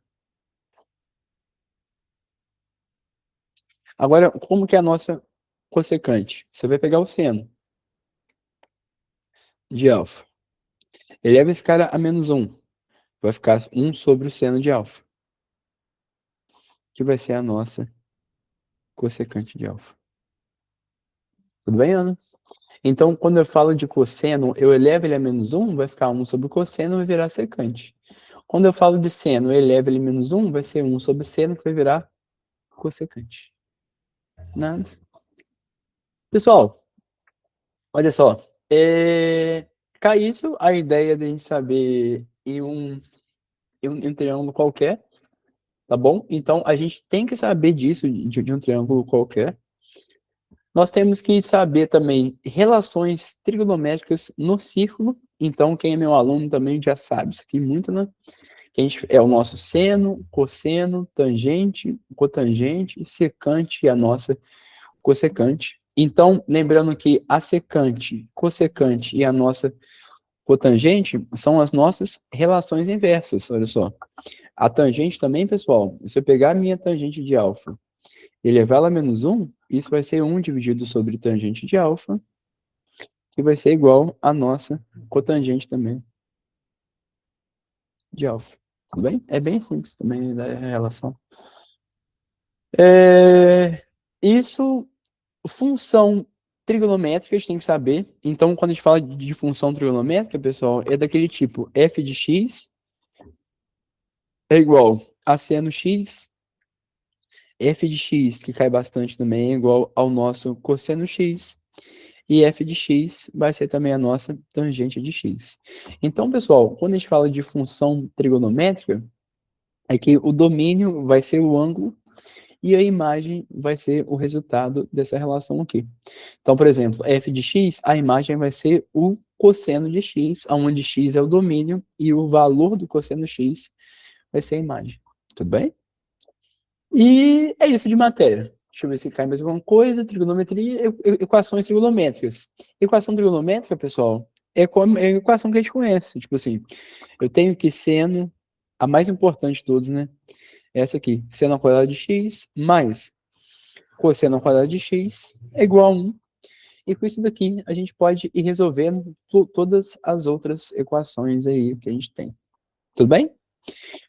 Agora, como que é a nossa cossecante? Você vai pegar o seno de alfa. Eleva esse cara a menos 1. Vai ficar 1 sobre o seno de alfa. Que vai ser a nossa cossecante de alfa. Tudo bem, Ana? Então, quando eu falo de cosseno, eu elevo ele a menos 1, vai ficar 1 sobre o cosseno, vai virar secante. Quando eu falo de seno, eu elevo ele a menos 1, vai ser 1 sobre seno, que vai virar cossecante. Nada. Pessoal, olha só. Cai isso, a ideia de a gente saber em um triângulo qualquer, tá bom? Então, a gente tem que saber disso, de um triângulo qualquer. Nós temos que saber também relações trigonométricas no círculo. Então, quem é meu aluno também já sabe isso aqui muito, né? Que a gente, é o nosso seno, cosseno, tangente, cotangente, secante e a nossa cossecante. Então, lembrando que a secante, cossecante e a nossa cotangente são as nossas relações inversas, olha só. A tangente também, pessoal, se eu pegar a minha tangente de alfa e levar ela a menos 1, isso vai ser 1 dividido sobre tangente de alfa, que vai ser igual a nossa cotangente também de alfa. Tudo bem? É bem simples também a relação. Isso, função trigonométrica, a gente tem que saber. Então, quando a gente fala de função trigonométrica, pessoal, é daquele tipo f de x é igual a seno x, f de x, que cai bastante também, é igual ao nosso cosseno x, e f de x vai ser também a nossa tangente de x. Então, pessoal, quando a gente fala de função trigonométrica, é que o domínio vai ser o ângulo e a imagem vai ser o resultado dessa relação aqui. Então, por exemplo, f de x, a imagem vai ser o cosseno de x, onde x é o domínio, e o valor do cosseno x vai ser a imagem. Tudo bem? E é isso de matéria. Deixa eu ver se cai mais alguma coisa. Trigonometria, equações trigonométricas. Equação trigonométrica, pessoal, é a equação que a gente conhece. Tipo assim, eu tenho que seno, a mais importante de todos, né? Essa aqui, seno ao quadrado de x mais cosseno ao quadrado de x é igual a 1. E com isso daqui, a gente pode ir resolvendo todas as outras equações aí que a gente tem. Tudo bem?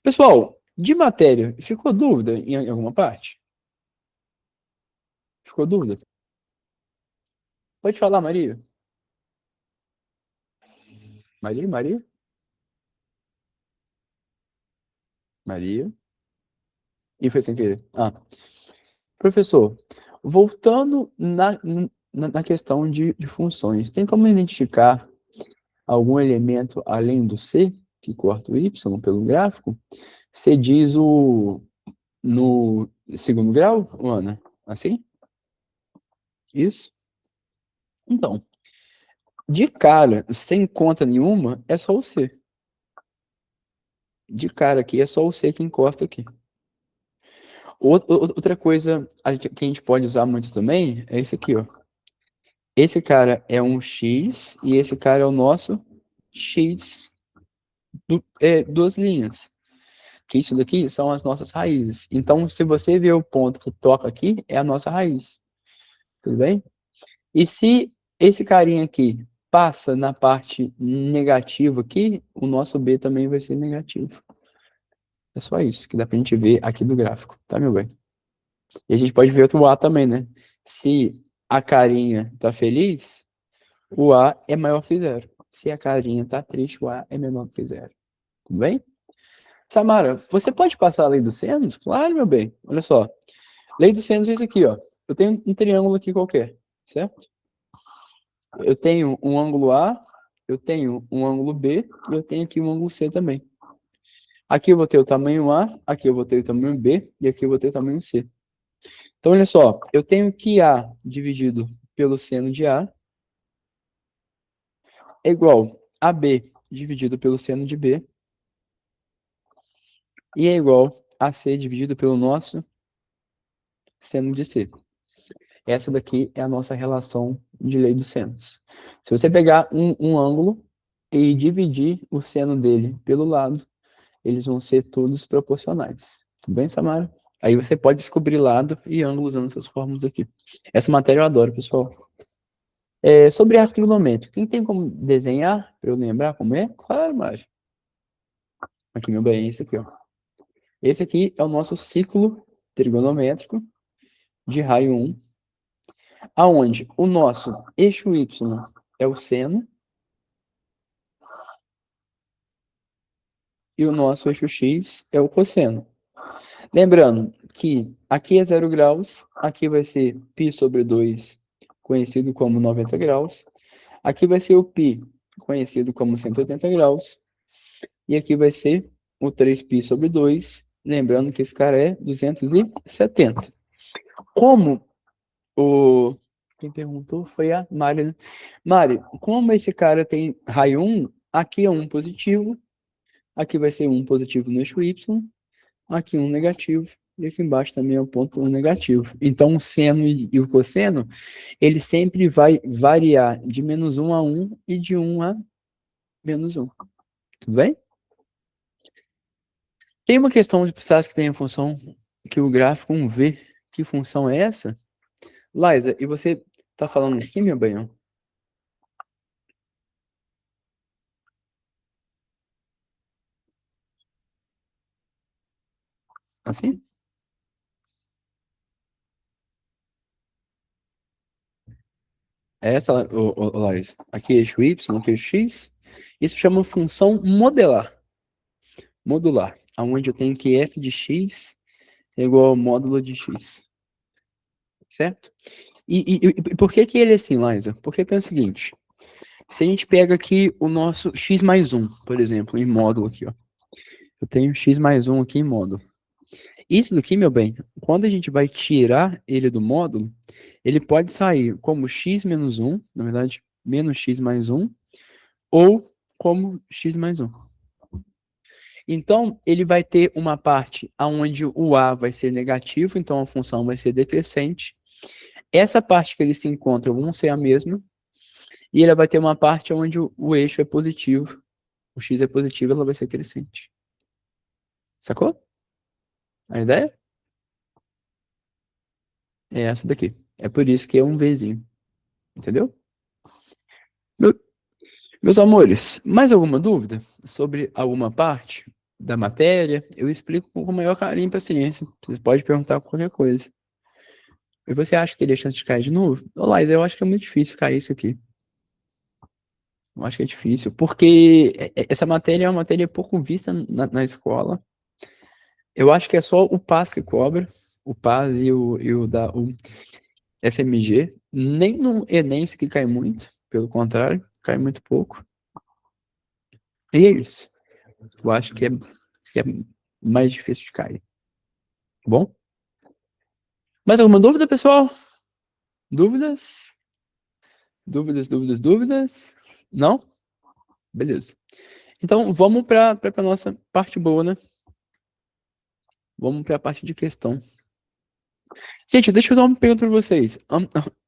Pessoal, de matéria, ficou dúvida em alguma parte? Ficou dúvida? Pode falar, Maria. Maria, Maria? Maria. E foi sem querer. Ah, professor, voltando na questão de funções, tem como identificar algum elemento além do C, que corta o Y pelo gráfico? Você diz no segundo grau, Ana? Assim? Isso? Então, de cara, sem conta nenhuma, é só o C. De cara aqui, é só o C que encosta aqui. Outra coisa que a gente pode usar muito também é esse aqui, ó. Esse cara é um X e esse cara é o nosso X duas linhas. Que isso daqui são as nossas raízes. Então, se você ver o ponto que toca aqui, é a nossa raiz. Tudo bem? E se esse carinha aqui passa na parte negativa aqui, o nosso B também vai ser negativo. É só isso que dá pra gente ver aqui do gráfico, tá, meu bem? E a gente pode ver outro A também, né? Se a carinha tá feliz, o A é maior que zero. Se a carinha tá triste, o A é menor que zero. Tudo bem? Samara, você pode passar a lei dos senos? Claro, meu bem. Olha só. Lei dos senos é isso aqui, ó. Eu tenho um triângulo aqui qualquer, certo? Eu tenho um ângulo A, eu tenho um ângulo B e eu tenho aqui um ângulo C também. Aqui eu vou ter o tamanho A, aqui eu vou ter o tamanho B e aqui eu vou ter o tamanho C. Então, olha só, eu tenho que A dividido pelo seno de A é igual a B dividido pelo seno de B e é igual a C dividido pelo nosso seno de C. Essa daqui é a nossa relação de lei dos senos. Se você pegar um ângulo e dividir o seno dele pelo lado, eles vão ser todos proporcionais. Tudo bem, Samara? Aí você pode descobrir lado e ângulo usando essas fórmulas aqui. Essa matéria eu adoro, pessoal. Sobre arco trigonométrico, quem tem como desenhar, para eu lembrar como é? Claro, Mário. Aqui, meu bem, esse aqui, ó. Esse aqui é o nosso ciclo trigonométrico de raio 1, aonde o nosso eixo Y é o seno e o nosso eixo X é o cosseno. Lembrando que aqui é 0 graus, aqui vai ser π sobre 2, conhecido como 90 graus. Aqui vai ser o π, conhecido como 180 graus. E aqui vai ser o 3π sobre 2, lembrando que esse cara é 270. Como quem perguntou foi a Mari, né? Mari, como esse cara tem raio 1, aqui é 1 positivo, aqui vai ser 1 positivo no eixo Y, aqui 1 negativo, e aqui embaixo também é o ponto 1 negativo. Então, o seno e o cosseno, ele sempre vai variar de -1 a 1 e de 1 a -1. Tudo bem? Tem uma questão de precisar que tem a função que o gráfico 1V, que função é essa? Liza, e você tá falando aqui, meu bem? Assim? Essa, Liza. Aqui é eixo Y, aqui é eixo X. Isso chama função modelar. Modular. Onde eu tenho que f de x é igual ao módulo de x. Certo? E por que ele é assim, Liza? Porque pensa o seguinte. Se a gente pega aqui o nosso x mais 1, por exemplo, em módulo aqui, ó. Eu tenho x mais 1 aqui em módulo. Isso daqui, meu bem, quando a gente vai tirar ele do módulo, ele pode sair como x menos um, na verdade, menos x mais um, ou como x mais um. Então, ele vai ter uma parte onde o a vai ser negativo, então a função vai ser decrescente. Essa parte que eles se encontram vão ser a mesma, e ele vai ter uma parte onde o eixo é positivo, o x é positivo, ela vai ser crescente. Sacou? A ideia é essa daqui. É por isso que é um Vzinho. Entendeu? Meu- Meus amores, mais alguma dúvida sobre alguma parte da matéria? Eu explico com o maior carinho e paciência. Vocês podem perguntar qualquer coisa. E você acha que teria chance de cair de novo? Olá, eu acho que é muito difícil cair isso aqui. Eu acho que é difícil, porque essa matéria é uma matéria pouco vista na escola. Eu acho que é só o PAS que cobra, o PAS o FMG. Nem no Enem isso aqui cai muito, pelo contrário, cai muito pouco. E é isso. Eu acho que é mais difícil de cair. Tá bom? Mais alguma dúvida, pessoal? Dúvidas? Dúvidas, dúvidas, dúvidas? Não? Beleza. Então, vamos para a nossa parte boa, né? Vamos para a parte de questão. Gente, deixa eu dar uma pergunta para vocês.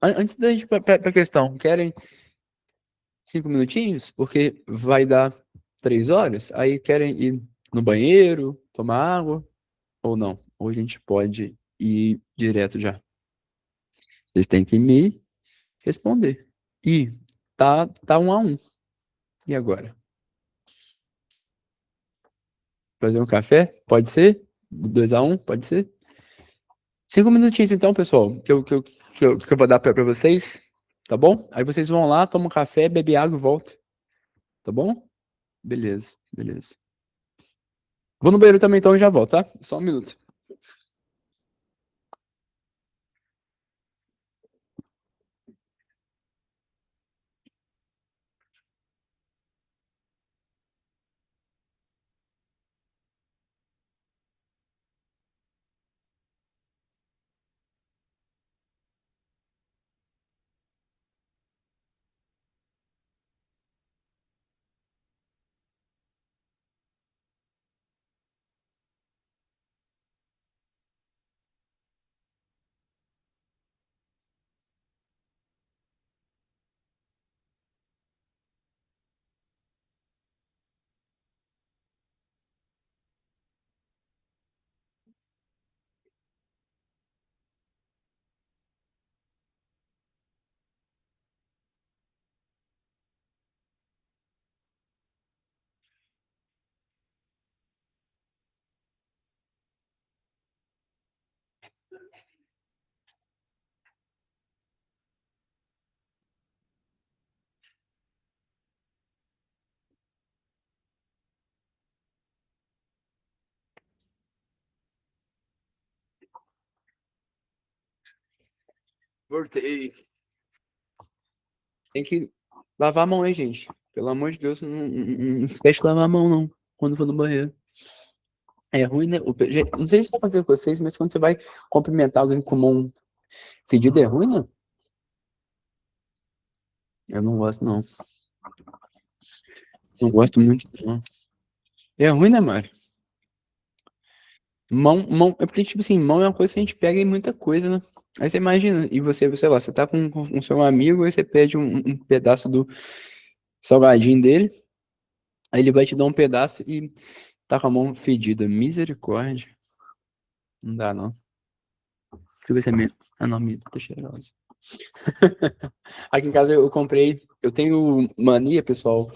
Antes da gente ir para a questão, querem 5 minutinhos? Porque vai dar 3 horas. Aí querem ir no banheiro, tomar água ou não? Ou a gente pode ir direto já? Vocês têm que me responder. E tá 1-1. E agora? Fazer um café? Pode ser? 2-1? Pode ser? 5 minutinhos então, pessoal, que eu vou dar pra vocês, tá bom? Aí vocês vão lá, tomam um café, bebem água e voltam, tá bom? Beleza, beleza. Vou no banheiro também então e já volto, tá? Só um minuto. Voltei. Tem que lavar a mão, hein, gente? Pelo amor de Deus, não esquece de lavar a mão, não, quando for no banheiro. É ruim, né? Gente, não sei se está acontecendo com vocês, mas quando você vai cumprimentar alguém com mão fedida, é ruim, né? Eu não gosto, não. Não gosto muito, não. É ruim, né, Mário? Mão, é porque, tipo assim, mão é uma coisa que a gente pega em muita coisa, né? Aí você imagina, e você, sei lá, você tá com o seu amigo, aí você pede um pedaço do salgadinho dele, aí ele vai te dar um pedaço e tá com a mão fedida. Misericórdia. Não dá, não. Deixa eu ver se é mesmo. Ah, não, minha tá cheirosa. Aqui em casa eu comprei, eu tenho mania, pessoal,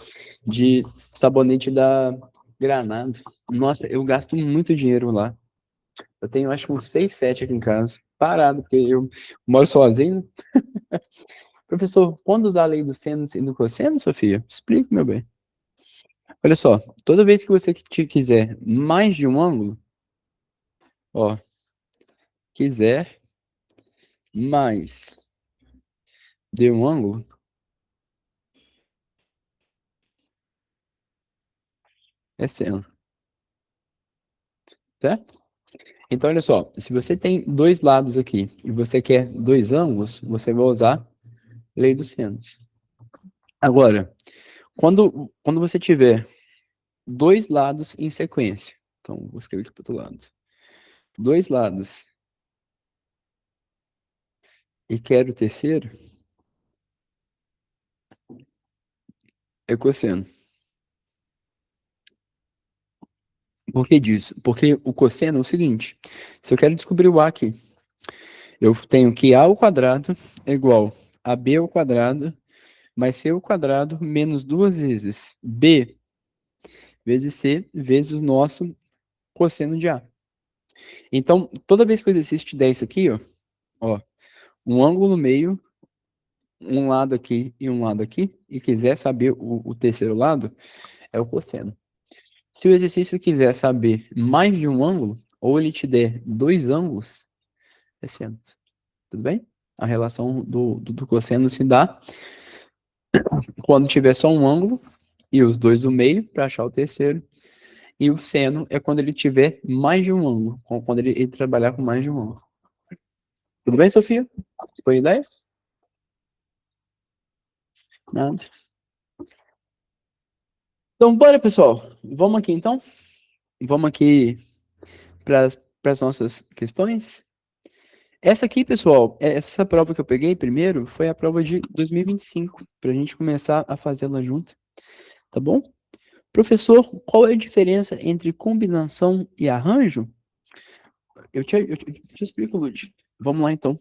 de sabonete da Granado. Nossa, eu gasto muito dinheiro lá. Eu tenho acho que uns 6, 7 aqui em casa. Parado, porque eu moro sozinho. Professor, quando usar a lei do seno e do cosseno, Sofia? Explica, meu bem. Olha só, toda vez que você quiser mais de um ângulo, ó, quiser mais de um ângulo, é seno, certo? Então, olha só, se você tem dois lados aqui e você quer dois ângulos, você vai usar lei dos senos. Agora, quando você tiver dois lados em sequência, então vou escrever aqui para o outro lado, dois lados e quero o terceiro, é cosseno. Por que disso? Porque o cosseno é o seguinte, se eu quero descobrir o A aqui, eu tenho que A ao quadrado é igual a B ao quadrado mais C ao quadrado menos duas vezes B vezes C vezes o nosso cosseno de A. Então, toda vez que o exercício te der isso aqui, ó, um ângulo no meio, um lado aqui e um lado aqui, e quiser saber o terceiro lado, é o cosseno. Se o exercício quiser saber mais de um ângulo, ou ele te der dois ângulos, é seno. Tudo bem? A relação do cosseno se dá quando tiver só um ângulo e os dois do meio para achar o terceiro. E o seno é quando ele tiver mais de um ângulo, quando ele trabalhar com mais de um ângulo. Tudo bem, Sofia? Foi ideia? Nada. Então, bora, pessoal. Vamos aqui, então? Vamos aqui para as nossas questões. Essa aqui, pessoal, essa prova que eu peguei primeiro foi a prova de 2025, para a gente começar a fazê-la junto, tá bom? Professor, qual é a diferença entre combinação e arranjo? Eu te explico, Lud. Vamos lá, então.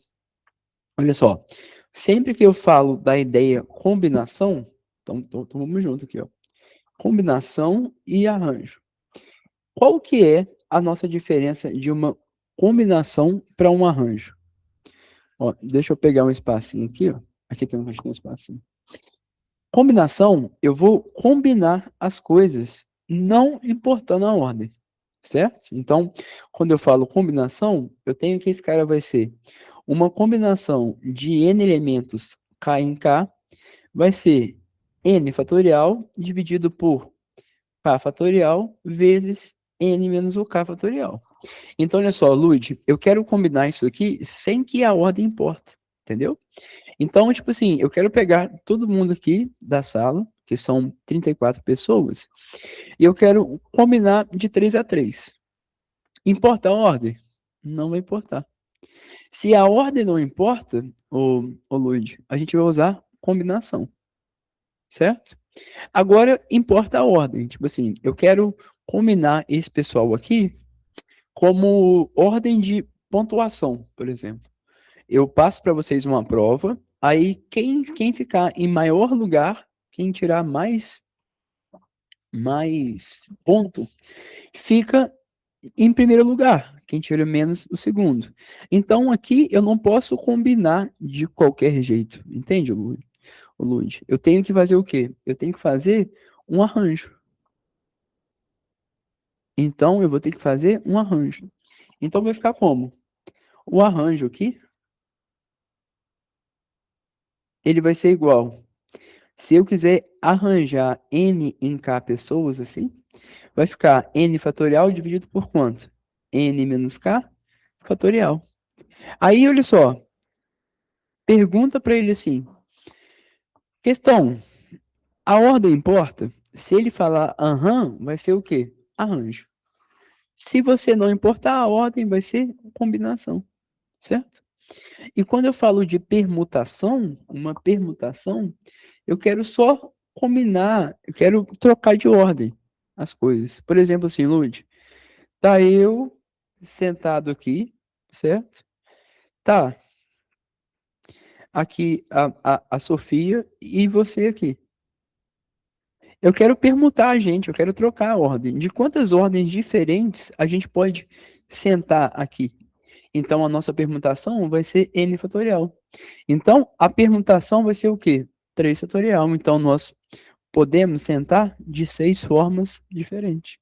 Olha só. Sempre que eu falo da ideia combinação, então vamos junto aqui, ó. Combinação e arranjo. Qual que é a nossa diferença de uma combinação para um arranjo? Ó, deixa eu pegar um espacinho aqui, ó. Aqui tem um espacinho. Combinação, eu vou combinar as coisas, não importando a ordem, certo? Então, quando eu falo combinação, eu tenho que esse cara vai ser uma combinação de n elementos k em k, vai ser n fatorial dividido por k fatorial vezes n menos o k fatorial. Então, olha só, Lud, eu quero combinar isso aqui sem que a ordem importa, entendeu? Então, tipo assim, eu quero pegar todo mundo aqui da sala, que são 34 pessoas, e eu quero combinar de 3 a 3. Importa a ordem? Não vai importar. Se a ordem não importa, ô Lud, a gente vai usar combinação, certo? Agora, importa a ordem. Tipo assim, eu quero combinar esse pessoal aqui como ordem de pontuação, por exemplo. Eu passo para vocês uma prova, aí quem ficar em maior lugar, quem tirar mais ponto, fica em primeiro lugar, quem tira menos o segundo. Então aqui eu não posso combinar de qualquer jeito, entende, Lud? Eu tenho que fazer o quê? Eu tenho que fazer um arranjo. Então eu vou ter que fazer um arranjo. Então vai ficar como? O arranjo aqui, ele vai ser igual. Se eu quiser arranjar n em k pessoas, assim, vai ficar n fatorial dividido por quanto? N menos k fatorial. Aí, olha só, pergunta para ele assim, questão, a ordem importa? Se ele falar aham, vai ser o quê? Arranjo. Se você não importar, a ordem vai ser combinação, certo? E quando eu falo de permutação, uma permutação, eu quero só combinar, eu quero trocar de ordem as coisas. Por exemplo, assim, Lud, tá eu sentado aqui, certo? Tá aqui a Sofia e você aqui. Eu quero permutar a gente, eu quero trocar a ordem. De quantas ordens diferentes a gente pode sentar aqui? Então, a nossa permutação vai ser n fatorial. Então, a permutação vai ser o quê? 3 fatorial. Então, nós podemos sentar de 6 formas diferentes.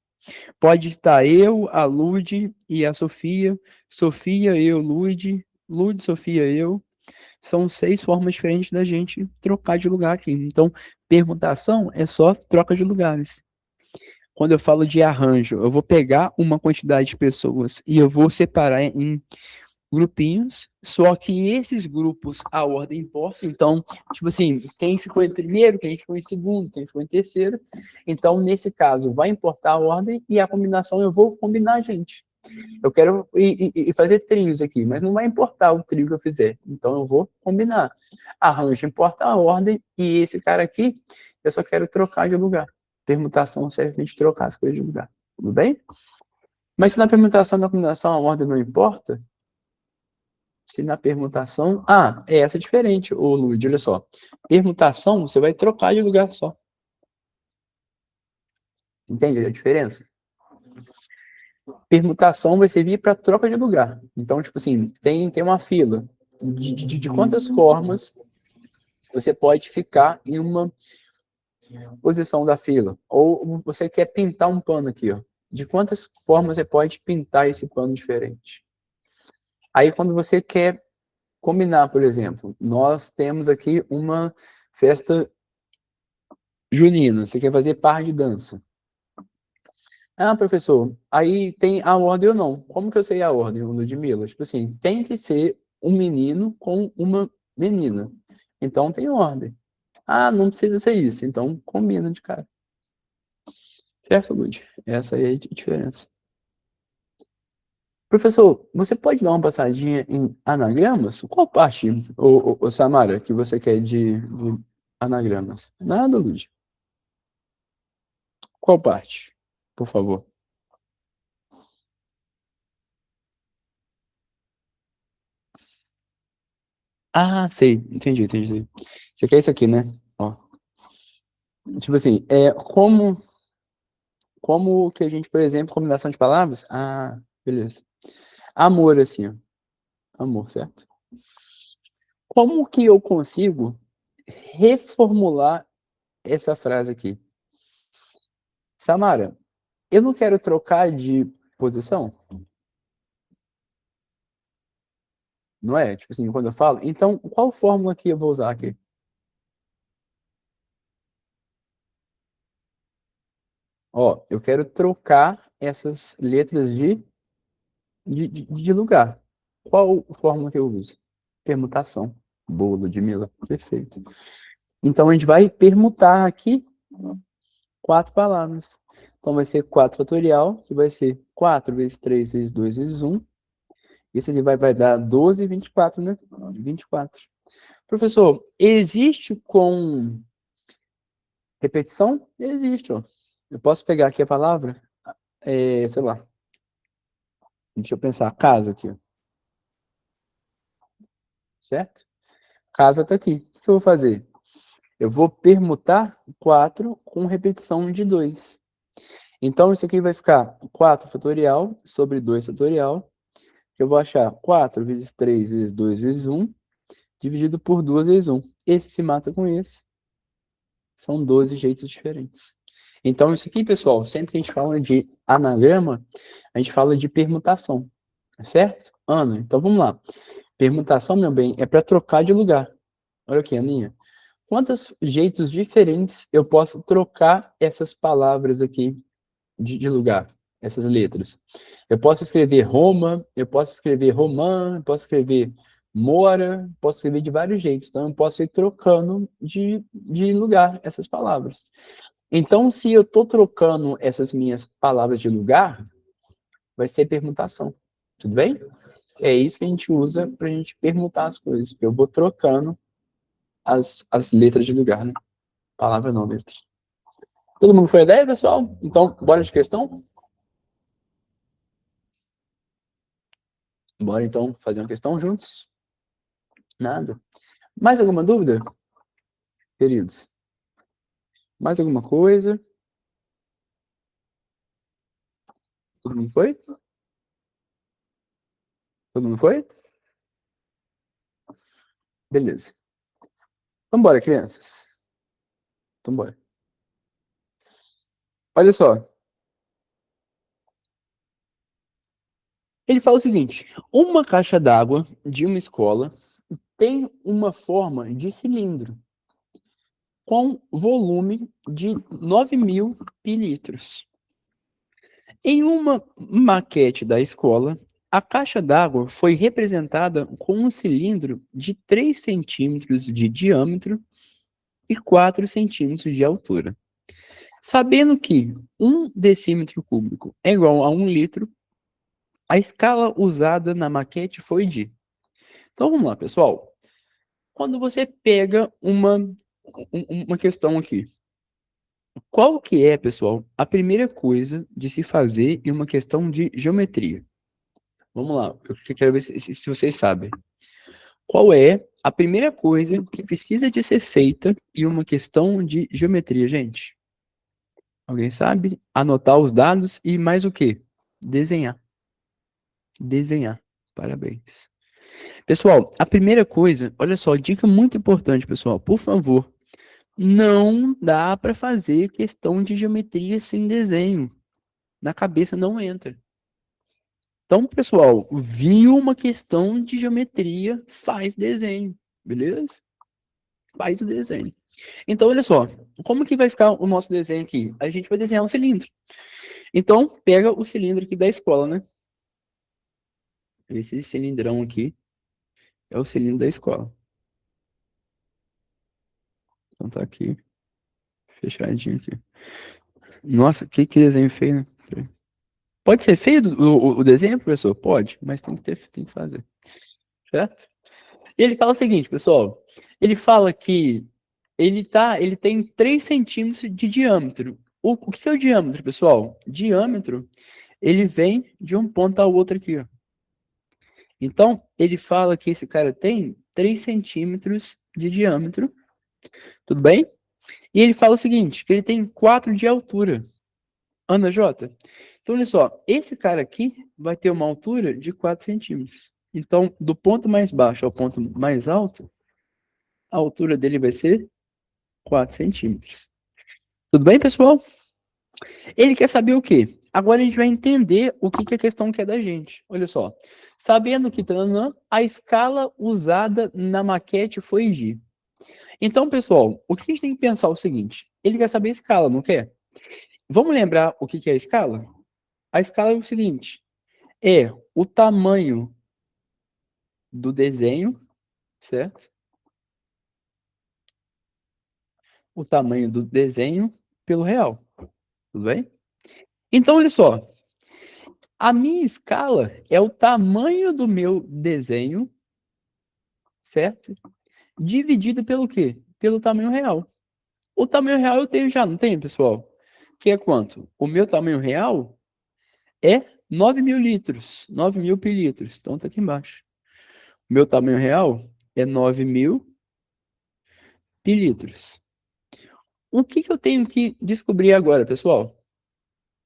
Pode estar eu, a Lud e a Sofia, Sofia, eu, Lud, Lud, Sofia, eu. São 6 formas diferentes da gente trocar de lugar aqui. Então, permutação é só troca de lugares. quando eu falo de arranjo, eu vou pegar uma quantidade de pessoas e eu vou separar em grupinhos, só que esses grupos, a ordem importa, então, tipo assim, quem ficou em primeiro, quem ficou em segundo, quem ficou em terceiro, então, nesse caso, vai importar a ordem e a combinação eu vou combinar, gente. Eu quero fazer trios aqui, mas não vai importar o trio que eu fizer, então eu vou combinar. Arranjo importa a ordem e esse cara aqui, eu só quero trocar de lugar. Permutação serve para a gente trocar as coisas de lugar, tudo bem? Mas se na permutação da combinação a ordem não importa, se na permutação. Ah, é essa diferente, ô Luiz, olha só. Permutação, você vai trocar de lugar só. Entende a diferença? Permutação vai servir para troca de lugar. Então, tipo assim, tem uma fila. De quantas formas você pode ficar em uma posição da fila? Ou você quer pintar um pano aqui, ó. De quantas formas você pode pintar esse pano diferente? Aí, quando você quer combinar, por exemplo, nós temos aqui uma festa junina, você quer fazer par de dança. Ah, professor, aí tem a ordem ou não? Como que eu sei a ordem, Ludmila? Tipo assim, tem que ser um menino com uma menina. Então tem ordem. Ah, não precisa ser isso. Então combina de cara. Certo, Lud? Essa aí é a diferença. Professor, você pode dar uma passadinha em anagramas? Qual parte, Samara, que você quer de anagramas? Nada, Lud. Qual parte? Por favor. Ah, sei. Entendi. Você quer isso aqui, né? Ó. Tipo assim, como que a gente, por exemplo, combinação de palavras? Ah, beleza. Amor, assim, ó. Amor, certo? Como que eu consigo reformular essa frase aqui? Samara, eu não quero trocar de posição, não é? Tipo assim, quando eu falo. Então, qual fórmula que eu vou usar aqui? Ó, eu quero trocar essas letras de lugar. Qual fórmula que eu uso? Permutação. Boa, Ludmilla. Perfeito. Então, a gente vai permutar aqui 4 palavras. Então, vai ser 4 fatorial, que vai ser 4 vezes 3 vezes 2 vezes 1. Isso aqui vai dar 12 e 24, né? 24. Professor, existe com repetição? Existe, ó. Eu posso pegar aqui a palavra, sei lá, deixa eu pensar, casa aqui, ó, certo? Casa tá aqui. O que eu vou fazer? Eu vou permutar 4 com repetição de 2. Então, isso aqui vai ficar 4 fatorial sobre 2 fatorial. Eu vou achar 4 vezes 3 vezes 2 vezes 1, dividido por 2 vezes 1. Esse se mata com esse. São 12 jeitos diferentes. Então, isso aqui, pessoal, sempre que a gente fala de anagrama, a gente fala de permutação. Certo? Ana, então vamos lá. Permutação, meu bem, é para trocar de lugar. Olha aqui, Aninha. Quantos jeitos diferentes eu posso trocar essas palavras aqui de lugar, essas letras? Eu posso escrever Roma, eu posso escrever Romã, eu posso escrever Mora, posso escrever de vários jeitos. Então, eu posso ir trocando de lugar essas palavras. Então, se eu estou trocando essas minhas palavras de lugar, vai ser permutação. Tudo bem? É isso que a gente usa para a gente permutar as coisas. Eu vou trocando as letras de lugar, né? Palavra não, letra. Todo mundo foi a ideia, pessoal? Então, bora de questão? Bora então fazer uma questão juntos? Nada. Mais alguma dúvida, queridos? Mais alguma coisa? Todo mundo foi? Todo mundo foi? Beleza. Vambora, crianças. Vambora. Olha só. Ele fala o seguinte: uma caixa d'água de uma escola tem uma forma de cilindro com volume de 9.000 mililitros. Em uma maquete da escola, a caixa d'água foi representada com um cilindro de 3 centímetros de diâmetro e 4 centímetros de altura. Sabendo que 1 decímetro cúbico é igual a 1 litro, a escala usada na maquete foi de. Então vamos lá, pessoal. Quando você pega uma questão aqui, qual que é, pessoal, a primeira coisa de se fazer em uma questão de geometria? Vamos lá, eu quero ver se vocês sabem. Qual é a primeira coisa que precisa de ser feita em uma questão de geometria, gente? Alguém sabe? Anotar os dados e mais o quê? Desenhar. Desenhar. Parabéns. Pessoal, a primeira coisa, olha só, dica muito importante, pessoal, por favor, não dá para fazer questão de geometria sem desenho. Na cabeça não entra. Então, pessoal, viu uma questão de geometria, faz desenho, beleza? Faz o desenho. Então, olha só, como que vai ficar o nosso desenho aqui? A gente vai desenhar um cilindro. Então, pega o cilindro aqui da escola, né? Esse cilindrão aqui é o cilindro da escola. Então tá aqui, fechadinho aqui. Nossa, que desenho feio, né? Pode ser feio o desenho, professor? Pode, mas tem que fazer, certo? E ele fala o seguinte, pessoal. Ele fala que ele tem 3 centímetros de diâmetro. O que é o diâmetro, pessoal? Diâmetro, ele vem de um ponto ao outro aqui, ó. Então, ele fala que esse cara tem 3 centímetros de diâmetro, tudo bem? E ele fala o seguinte, que ele tem 4 de altura. Ana Jota? Então, olha só, esse cara aqui vai ter uma altura de 4 centímetros. Então, do ponto mais baixo ao ponto mais alto, a altura dele vai ser 4 centímetros. Tudo bem, pessoal? Ele quer saber o quê? Agora a gente vai entender o que a questão quer da gente. Olha só. Sabendo que a escala usada na maquete foi de. Então, pessoal, o que a gente tem que pensar é o seguinte. Ele quer saber a escala, não quer? Vamos lembrar o que é a escala? A escala é o seguinte. É o tamanho do desenho, certo? O tamanho do desenho pelo real. Tudo bem? Então, olha só. A minha escala é o tamanho do meu desenho, certo? Dividido pelo quê? Pelo tamanho real. O tamanho real eu tenho já, não tem, pessoal? Que é quanto? O meu tamanho real é 9.000 litros, 9.000 pilitros. Então tá aqui embaixo. O meu tamanho real é 9.000 pilitros. O que eu tenho que descobrir agora, pessoal?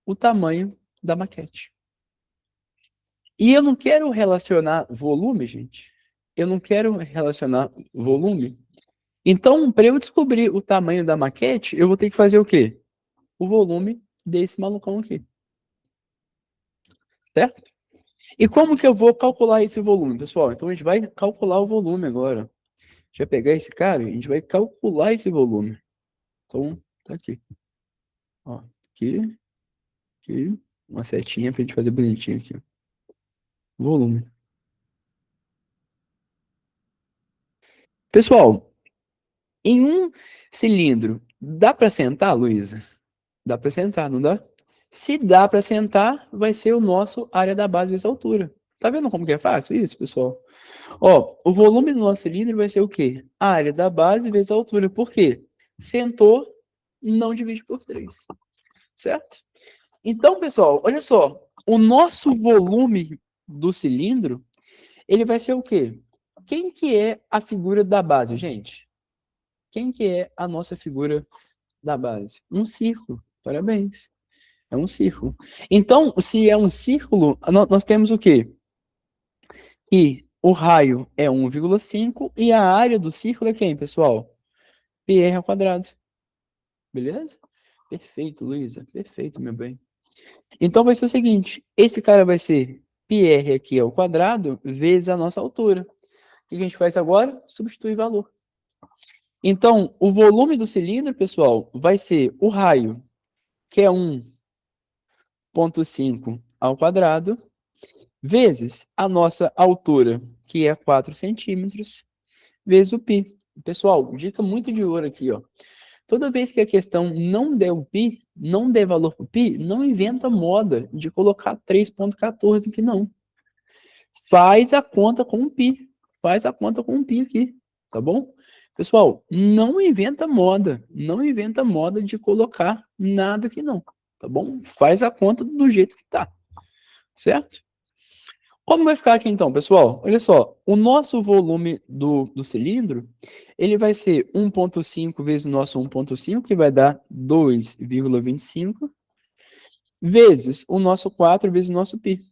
O tamanho da maquete. E eu não quero relacionar volume, gente. Eu não quero relacionar volume. Então, para eu descobrir o tamanho da maquete, eu vou ter que fazer o quê? O volume desse malucão aqui. Certo? E como que eu vou calcular esse volume, pessoal? Então, a gente vai calcular o volume agora. A gente vai pegar esse cara e a gente vai calcular esse volume. Então, tá aqui. Ó, aqui. Uma setinha pra gente fazer bonitinho aqui. Volume. Pessoal, em um cilindro, dá para sentar, Luísa? Dá para sentar, não dá? Se dá para sentar, vai ser o nosso área da base vezes altura. Tá vendo como que é fácil isso, pessoal? Ó, o volume do nosso cilindro vai ser o quê? A área da base vezes a altura. Por quê? Sentou, não divide por 3. Certo? Então, pessoal, olha só. O nosso volume do cilindro, ele vai ser o quê? Quem que é a figura da base, gente? Quem que é a nossa figura da base? Um círculo. Parabéns. É um círculo. Então, se é um círculo, nós temos o quê? Que o raio é 1,5 e a área do círculo é quem, pessoal? πr ao quadrado. Beleza? Perfeito, Luísa. Perfeito, meu bem. Então vai ser o seguinte, esse cara vai ser πr aqui ao quadrado vezes a nossa altura. O que a gente faz agora? Substitui valor. Então, o volume do cilindro, pessoal, vai ser o raio, que é 1 1,5 ao quadrado, vezes a nossa altura, que é 4 centímetros, vezes o π. Pessoal, dica muito de ouro aqui, ó. Toda vez que a questão não der o π, não der valor para o π, não inventa moda de colocar 3,14 aqui, não. Faz a conta com o π. Faz a conta com o π aqui, tá bom? Pessoal, não inventa moda. Não inventa moda de colocar nada aqui, não. Tá bom? Faz a conta do jeito que tá. Certo? Como vai ficar aqui então, pessoal? Olha só, o nosso volume do cilindro, ele vai ser 1,5 vezes o nosso 1,5, que vai dar 2,25, vezes o nosso 4 vezes o nosso π.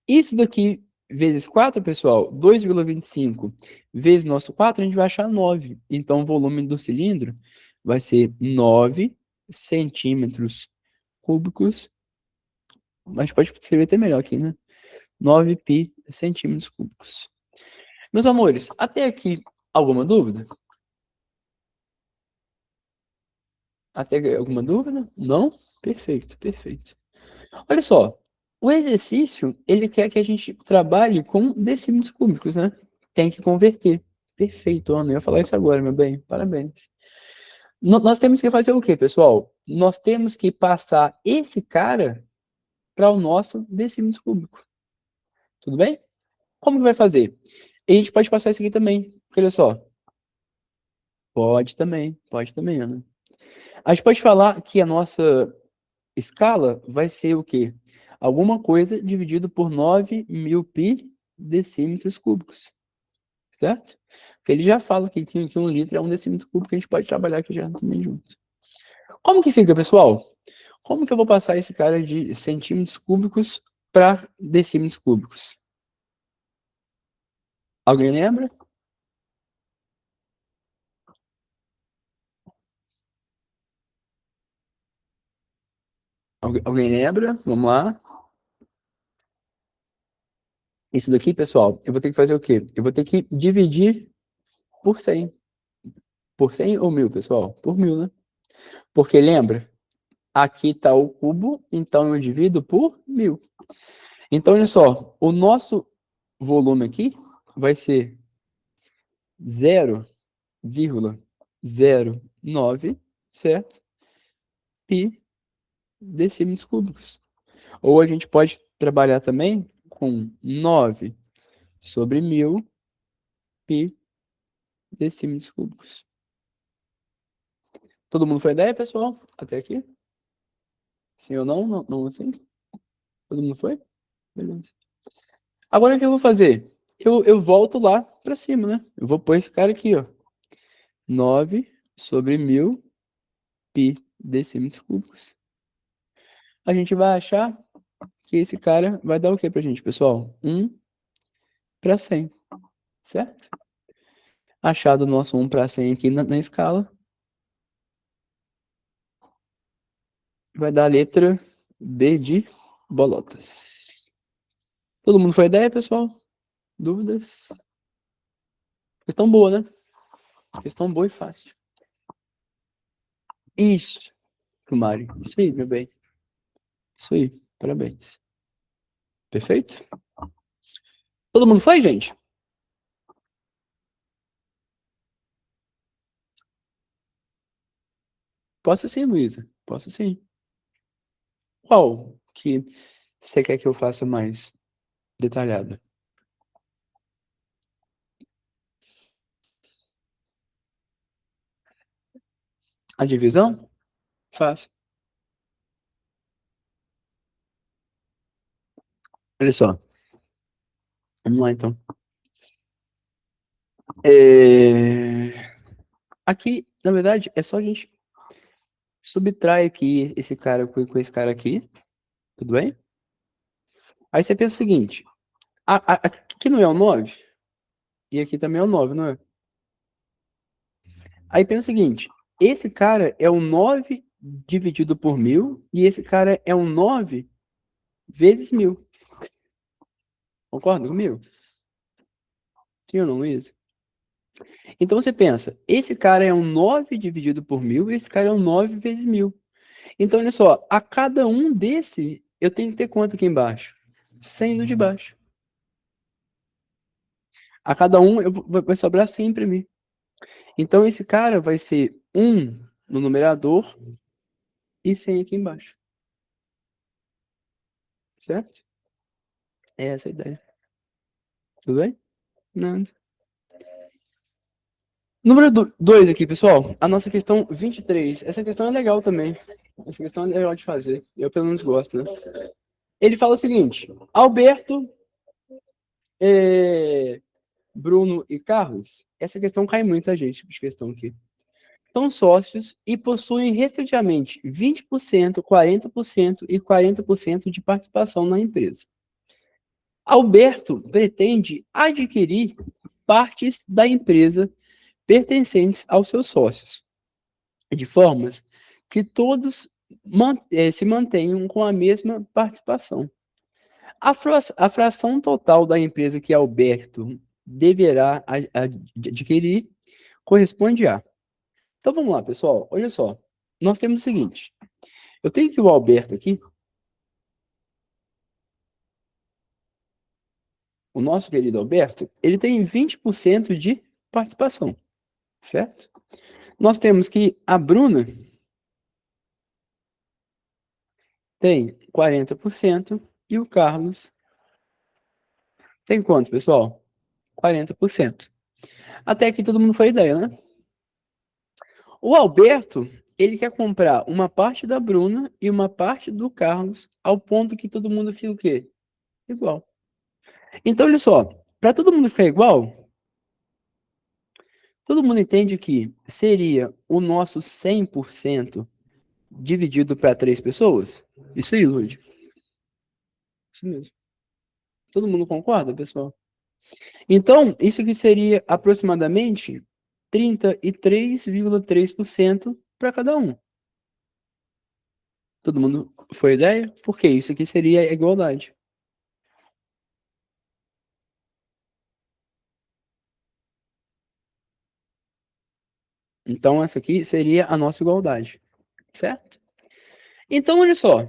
Isso daqui vezes 4, pessoal, 2,25 vezes nosso 4, a gente vai achar 9. Então, o volume do cilindro vai ser 9 centímetros cúbicos. Mas a gente pode escrever até melhor aqui, né? 9π centímetros cúbicos. Meus amores, até aqui, alguma dúvida? Até alguma dúvida? Não? Perfeito, perfeito. Olha só, o exercício, ele quer que a gente trabalhe com decímetros cúbicos, né? Tem que converter. Perfeito, Ana. Eu ia falar isso agora, meu bem. Parabéns. Nós temos que fazer o quê, pessoal? Nós temos que passar esse cara para o nosso decímetro cúbico. Tudo bem? Como que vai fazer? E a gente pode passar isso aqui também. Olha só. Pode também, Ana. A gente pode falar que a nossa escala vai ser o quê? Alguma coisa dividido por 9.000 π decímetros cúbicos. Certo? Porque ele já fala que 1 litro é 1 decímetro cúbico, que a gente pode trabalhar aqui já também junto. Como que fica, pessoal? Como que eu vou passar esse cara de centímetros cúbicos para decímetros cúbicos? Alguém lembra? Alguém lembra? Vamos lá. Isso daqui, pessoal, eu vou ter que fazer o quê? Eu vou ter que dividir por 100. Por 100 ou 1.000, pessoal? Por 1.000, né? Porque lembra? Aqui está o cubo, então eu divido por 1.000. Então, olha só, o nosso volume aqui vai ser 0,09, certo? Pi decímetros cúbicos. Ou a gente pode trabalhar também com 9 sobre 1.000 pi decímetros cúbicos. Todo mundo foi ideia, pessoal? Até aqui? Sim ou não? Não, não assim? Todo mundo foi? Beleza. Agora o que eu vou fazer? Eu volto lá para cima, né? Eu vou pôr esse cara aqui, ó. 9 sobre 1.000 pi decímetros cúbicos. A gente vai achar que esse cara vai dar o que pra gente, pessoal? 1 para 100, certo? Achado o nosso 1 para 100 aqui na escala, vai dar a letra B de bolotas. Todo mundo foi ideia, pessoal? Dúvidas? Questão boa, né? Questão boa e fácil. Isso, Mari. Isso aí, meu bem. Isso aí. Parabéns. Perfeito? Todo mundo foi, gente? Posso sim, Luísa. Posso sim. Qual que você quer que eu faça mais detalhado? A divisão? Faço. Olha só. Vamos lá, então. Aqui, na verdade, é só a gente subtrai aqui esse cara com esse cara aqui. Tudo bem? Aí você pensa o seguinte. Aqui não é o 9? E aqui também é o 9, não é? Aí pensa o seguinte. Esse cara é o 9 dividido por 1.000. E esse cara é um 9 vezes 1.000. Concorda comigo? Sim ou não, Luiz? Então você pensa, esse cara é um 9 dividido por 1.000 e esse cara é um 9 vezes 1.000. Então, olha só, a cada um desse, eu tenho que ter quanto aqui embaixo? 100 no de baixo. A cada um vai sobrar 100 para mim. Então, esse cara vai ser 1 no numerador e 100 aqui embaixo. Certo? É essa a ideia. Tudo bem? Nada. Número 2 aqui, pessoal. A nossa questão 23. Essa questão é legal também. Essa questão é legal de fazer. Eu, pelo menos, gosto, né? Ele fala o seguinte: Alberto, Bruno e Carlos. Essa questão cai muita gente, essa questão aqui. São sócios e possuem, respectivamente, 20%, 40% e 40% de participação na empresa. Alberto pretende adquirir partes da empresa pertencentes aos seus sócios, de formas que todos se mantenham com a mesma participação. A fração total da empresa que Alberto deverá adquirir corresponde a. Então vamos lá, pessoal. Olha só. Nós temos o seguinte. Eu tenho que o Alberto aqui, o nosso querido Alberto, ele tem 20% de participação, certo? Nós temos que a Bruna tem 40% e o Carlos tem quanto, pessoal? 40%. Até aqui todo mundo foi ideia, né? O Alberto, ele quer comprar uma parte da Bruna e uma parte do Carlos, ao ponto que todo mundo fica o quê? Igual. Então, olha só, para todo mundo ficar igual, todo mundo entende que seria o nosso 100% dividido para 3 pessoas? Isso aí, Lud. Isso mesmo. Todo mundo concorda, pessoal? Então, isso aqui seria aproximadamente 33,3% para cada um. Todo mundo foi ideia? Porque isso aqui seria a igualdade. Então, essa aqui seria a nossa igualdade, certo? Então, olha só.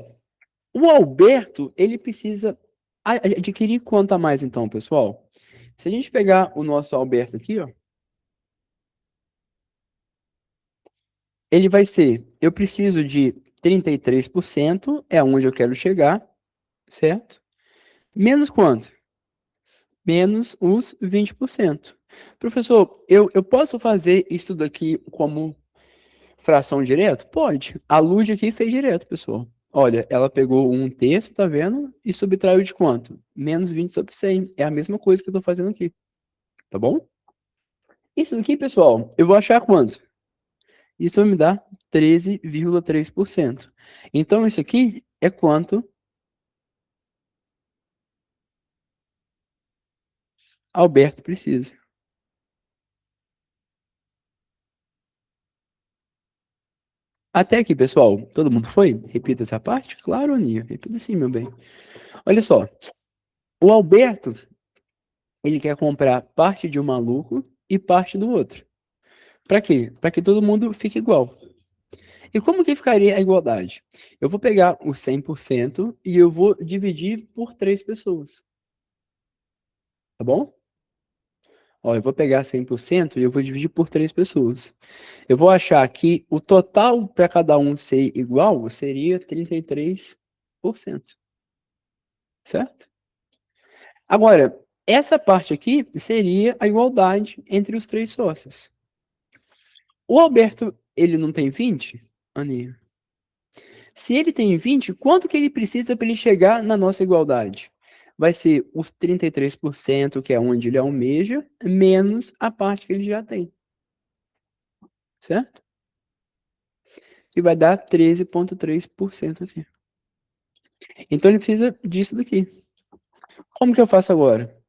O Alberto, ele precisa adquirir quanto a mais, então, pessoal? Se a gente pegar o nosso Alberto aqui, ó, ele vai ser, eu preciso de 33%, é onde eu quero chegar, certo? Menos quanto? Menos os 20%. Professor, eu posso fazer isso daqui como fração direto? Pode. A Lud aqui fez direto, pessoal. Olha, ela pegou um terço, tá vendo? E subtraiu de quanto? Menos 20 sobre 100. É a mesma coisa que eu tô fazendo aqui. Tá bom? Isso daqui, pessoal, eu vou achar quanto? Isso vai me dar 13,3%. Então, isso aqui é quanto Alberto precisa. Até aqui, pessoal, todo mundo foi? Repita essa parte? Claro, Aninha. Repita sim, meu bem. Olha só. O Alberto, ele quer comprar parte de um maluco e parte do outro. Para quê? Para que todo mundo fique igual. E como que ficaria a igualdade? Eu vou pegar os 100% e eu vou dividir por 3 pessoas. Tá bom? Ó, eu vou pegar 100% e eu vou dividir por 3 pessoas. Eu vou achar que o total para cada um ser igual seria 33%. Certo? Agora, essa parte aqui seria a igualdade entre os 3 sócios. O Alberto, ele não tem 20, Aninha? Se ele tem 20, quanto que ele precisa para ele chegar na nossa igualdade? Vai ser os 33%, que é onde ele almeja, menos a parte que ele já tem. Certo? E vai dar 13,3% aqui. Então ele precisa disso daqui. Como que eu faço agora?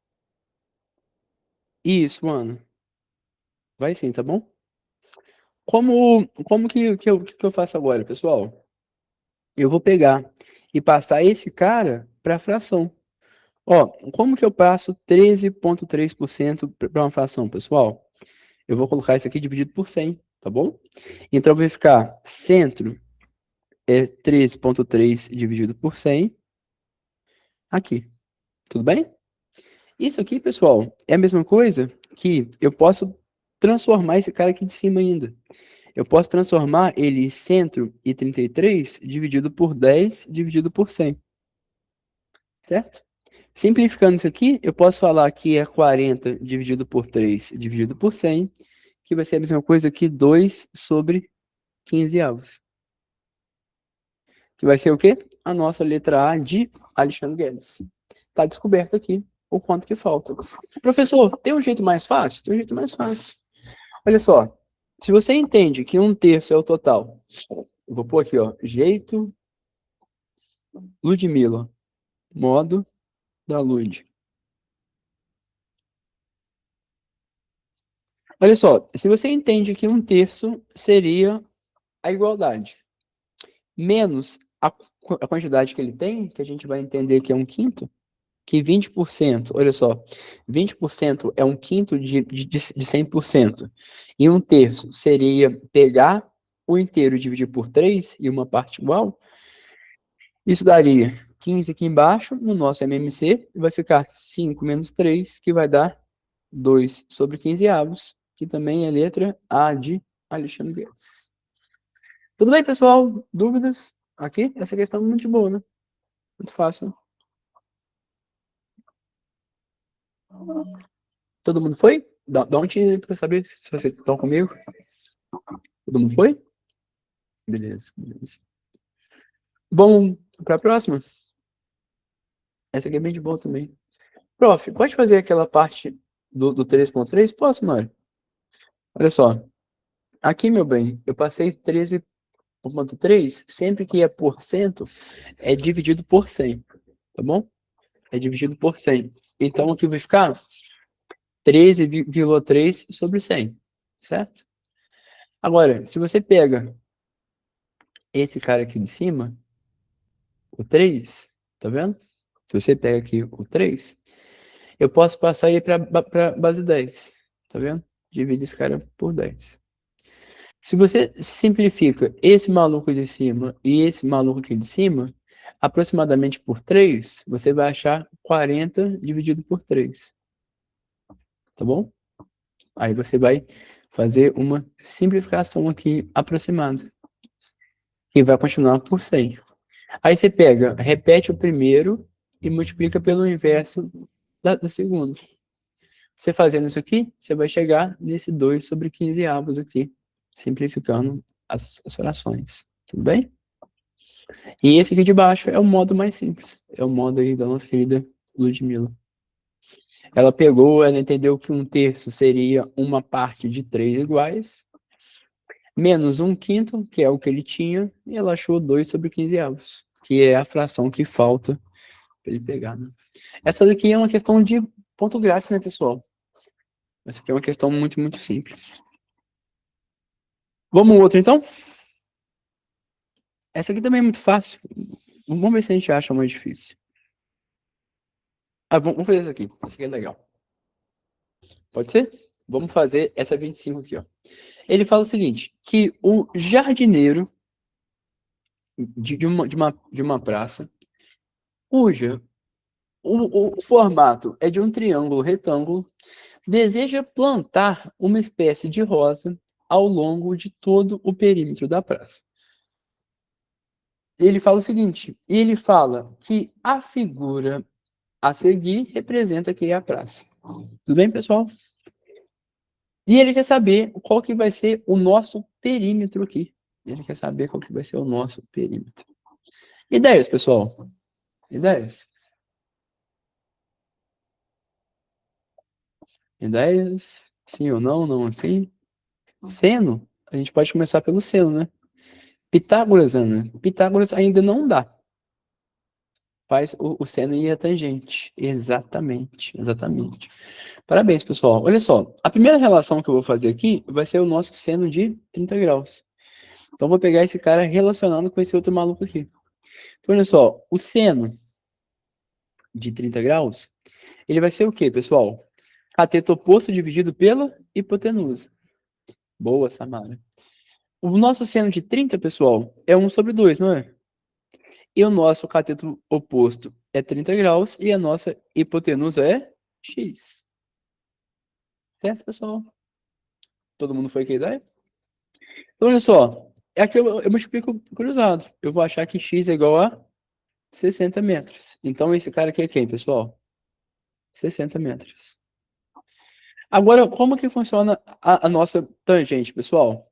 Isso, mano. Vai sim, tá bom? Como que eu faço agora, pessoal? Eu vou pegar e passar esse cara para a fração. Ó, como que eu passo 13,3% para uma fração, pessoal? Eu vou colocar isso aqui dividido por 100, tá bom? Então vai ficar centro é 13,3 dividido por 100 aqui. Tudo bem? Isso aqui, pessoal, é a mesma coisa que eu posso transformar esse cara aqui de cima ainda. Eu posso transformar ele em 133 dividido por 10 dividido por 100, certo? Simplificando isso aqui, eu posso falar que é 40 dividido por 3 dividido por 100, que vai ser a mesma coisa que 2 sobre 15 avos. Que vai ser o quê? A nossa letra A de Alexandre Guedes. Tá descoberto aqui o quanto que falta. Professor, tem um jeito mais fácil? Tem um jeito mais fácil. Olha só, se você entende que 1/3 é o total, eu vou pôr aqui, ó, jeito Ludmilla, modo da Lud. Olha só, se você entende que 1/3 seria a igualdade, menos a quantidade que ele tem, que a gente vai entender que é 1/5, que 20%, olha só, 20% é 1/5 de 100%, e 1/3 seria pegar o inteiro e dividir por 3 e uma parte igual, isso daria 15 aqui embaixo, no nosso MMC, vai ficar 5 menos 3, que vai dar 2 sobre 15 avos, que também é letra A de Alexandre Guedes. Tudo bem, pessoal? Dúvidas aqui? Essa questão é muito boa, né? Muito fácil. Todo mundo foi? Dá um tiro para eu saber se vocês estão comigo. Todo mundo foi? Beleza, beleza. Vamos para a próxima? Essa aqui é bem de boa também. Prof, pode fazer aquela parte do 3,3? Posso, Mário? Olha só. Aqui, meu bem, eu passei 13,3. Sempre que é por cento, é dividido por 100. Tá bom? É dividido por 100. Então, aqui vai ficar 13,3 sobre 100. Certo? Agora, se você pega esse cara aqui de cima, o 3, tá vendo? Se você pega aqui o 3, eu posso passar ele para base 10, tá vendo? Divide esse cara por 10. Se você simplifica esse maluco de cima e esse maluco aqui de cima, aproximadamente por 3, você vai achar 40 dividido por 3. Tá bom? Aí você vai fazer uma simplificação aqui aproximada. E vai continuar por 100. Aí você pega, repete o primeiro e multiplica pelo inverso do segundo. Você fazendo isso aqui, você vai chegar nesse 2 sobre 15 avos aqui, simplificando as frações. Tudo bem? E esse aqui de baixo é o modo mais simples. É o modo aí da nossa querida Ludmilla. Ela pegou, ela entendeu que 1/3 seria uma parte de 3 iguais, menos 1/5, que é o que ele tinha, e ela achou 2 sobre 15 avos, que é a fração que falta para ele pegar, né? Essa daqui é uma questão de ponto grátis, né, pessoal? Essa aqui é uma questão muito, muito simples. Vamos outra, então? Essa aqui também é muito fácil. Vamos ver se a gente acha mais difícil. Vamos fazer essa aqui. Essa aqui é legal. Pode ser? Vamos fazer essa 25 aqui, ó. Ele fala o seguinte, que o jardineiro de uma praça, cuja o formato é de um triângulo retângulo, deseja plantar uma espécie de rosa ao longo de todo o perímetro da praça. Ele fala o seguinte, ele fala que a figura a seguir representa aqui a praça. Tudo bem, pessoal? E ele quer saber qual que vai ser o nosso perímetro aqui. Ele quer saber qual que vai ser o nosso perímetro. Ideias, pessoal? Ideias? Ideias? Sim ou não? Não assim? Seno? A gente pode começar pelo seno, né? Pitágoras, Ana. Pitágoras ainda não dá. Faz o seno e a tangente. Exatamente, exatamente. Parabéns, pessoal. Olha só, a primeira relação que eu vou fazer aqui vai ser o nosso seno de 30 graus. Então, vou pegar esse cara relacionando com esse outro maluco aqui. Então, olha só, o seno de 30 graus, ele vai ser o quê, pessoal? Cateto oposto dividido pela hipotenusa. Boa, Samara. O nosso seno de 30, pessoal, é 1/2, não é? E o nosso cateto oposto é 30 graus e a nossa hipotenusa é x. Certo, pessoal? Todo mundo foi aqui, daí? Então, olha só. Aqui eu multiplico cruzado. Eu vou achar que x é igual a 60 metros. Então, esse cara aqui é quem, pessoal? 60 metros. Agora, como que funciona a nossa tangente, pessoal?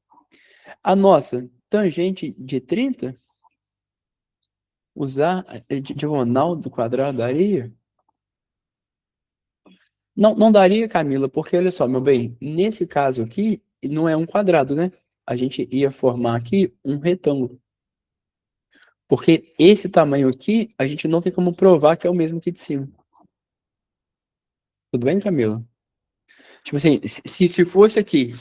A nossa tangente de 30, usar a diagonal do quadrado daria? Não, não daria, Camila, porque olha só, meu bem, nesse caso aqui, não é um quadrado, né? A gente ia formar aqui um retângulo. Porque esse tamanho aqui, a gente não tem como provar que é o mesmo que de cima. Tudo bem, Camila? Tipo assim, se fosse aqui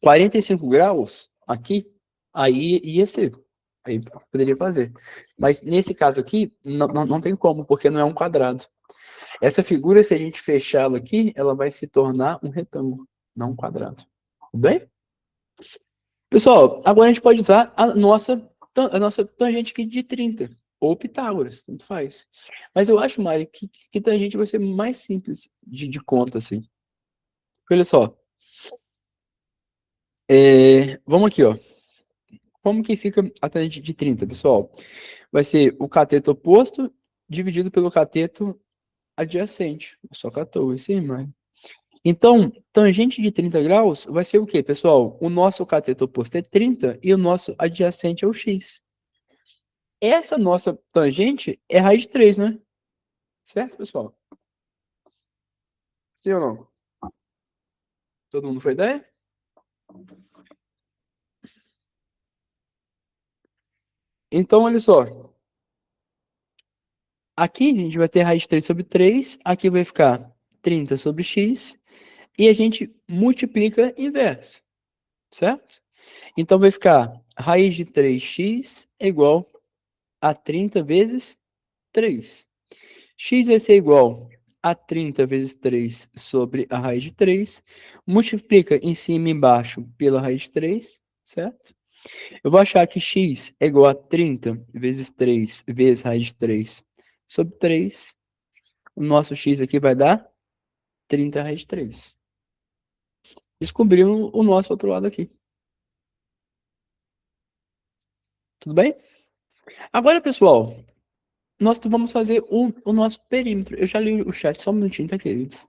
45 graus, aqui, aí ia ser. Aí poderia fazer. Mas nesse caso aqui, não tem como, porque não é um quadrado. Essa figura, se a gente fechá-la aqui, ela vai se tornar um retângulo, não um quadrado. Tudo bem? Pessoal, agora a gente pode usar a nossa tangente aqui de 30, ou Pitágoras, tanto faz. Mas eu acho, Mari, que tangente vai ser mais simples de conta, assim. Olha só, vamos aqui, ó. Como que fica a tangente de 30, pessoal? Vai ser o cateto oposto dividido pelo cateto adjacente. Só catou isso aí, Mari. Então, tangente de 30 graus vai ser o quê, pessoal? O nosso cateto oposto é 30 e o nosso adjacente é o x. Essa nossa tangente é raiz de 3, né? Certo, pessoal? Sim ou não? Todo mundo foi ideia? Então, olha só. Aqui a gente vai ter raiz de 3 sobre 3. Aqui vai ficar 30 sobre x. E a gente multiplica inverso. Certo? Então vai ficar raiz de 3x é igual a 30 vezes 3. X vai ser igual a 30 vezes 3 sobre a raiz de 3. Multiplica em cima e embaixo pela raiz de 3, certo? Eu vou achar que x é igual a 30 vezes 3 vezes raiz de 3 sobre 3. O nosso x aqui vai dar 30 raiz de 3. Descobrimos o nosso outro lado aqui. Tudo bem? Agora, pessoal, nós vamos fazer o nosso perímetro. Eu já li o chat, só um minutinho, tá, queridos?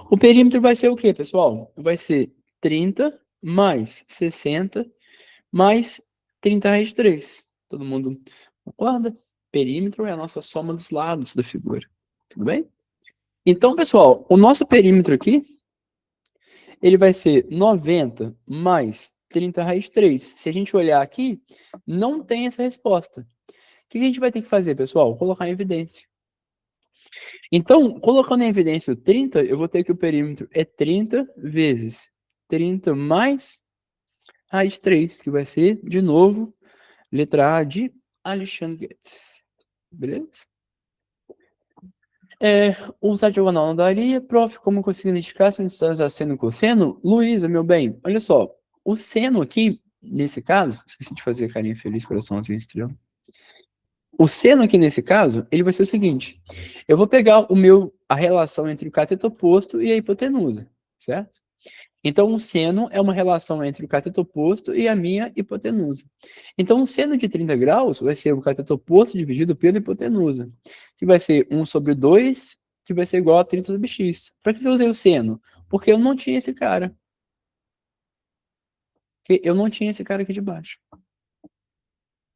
O perímetro vai ser o quê, pessoal? Vai ser 30 mais 60 mais 30 raiz de 3. Todo mundo concorda? Perímetro é a nossa soma dos lados da figura. Tudo bem? Então, pessoal, o nosso perímetro aqui, ele vai ser 90 mais 30 raiz de 3. Se a gente olhar aqui, não tem essa resposta. O que a gente vai ter que fazer, pessoal? Colocar em evidência. Então, colocando em evidência o 30, eu vou ter que o perímetro é 30 vezes 30 mais raiz de 3, que vai ser, de novo, letra A de Alexandre Guedes. Beleza? Usar diagonal não daria. Prof, como conseguir identificar se está usando seno e cosseno? Luísa, meu bem, olha só. O seno aqui, nesse caso, esqueci de fazer carinha feliz, coraçãozinho estrela. O seno aqui nesse caso, ele vai ser o seguinte. Eu vou pegar a relação entre o cateto oposto e a hipotenusa, certo? Então, o seno é uma relação entre o cateto oposto e a minha hipotenusa. Então, o seno de 30 graus vai ser o cateto oposto dividido pela hipotenusa, que vai ser 1 sobre 2, que vai ser igual a 30 sobre x. Para que eu usei o seno? Porque eu não tinha esse cara. Porque eu não tinha esse cara aqui de baixo.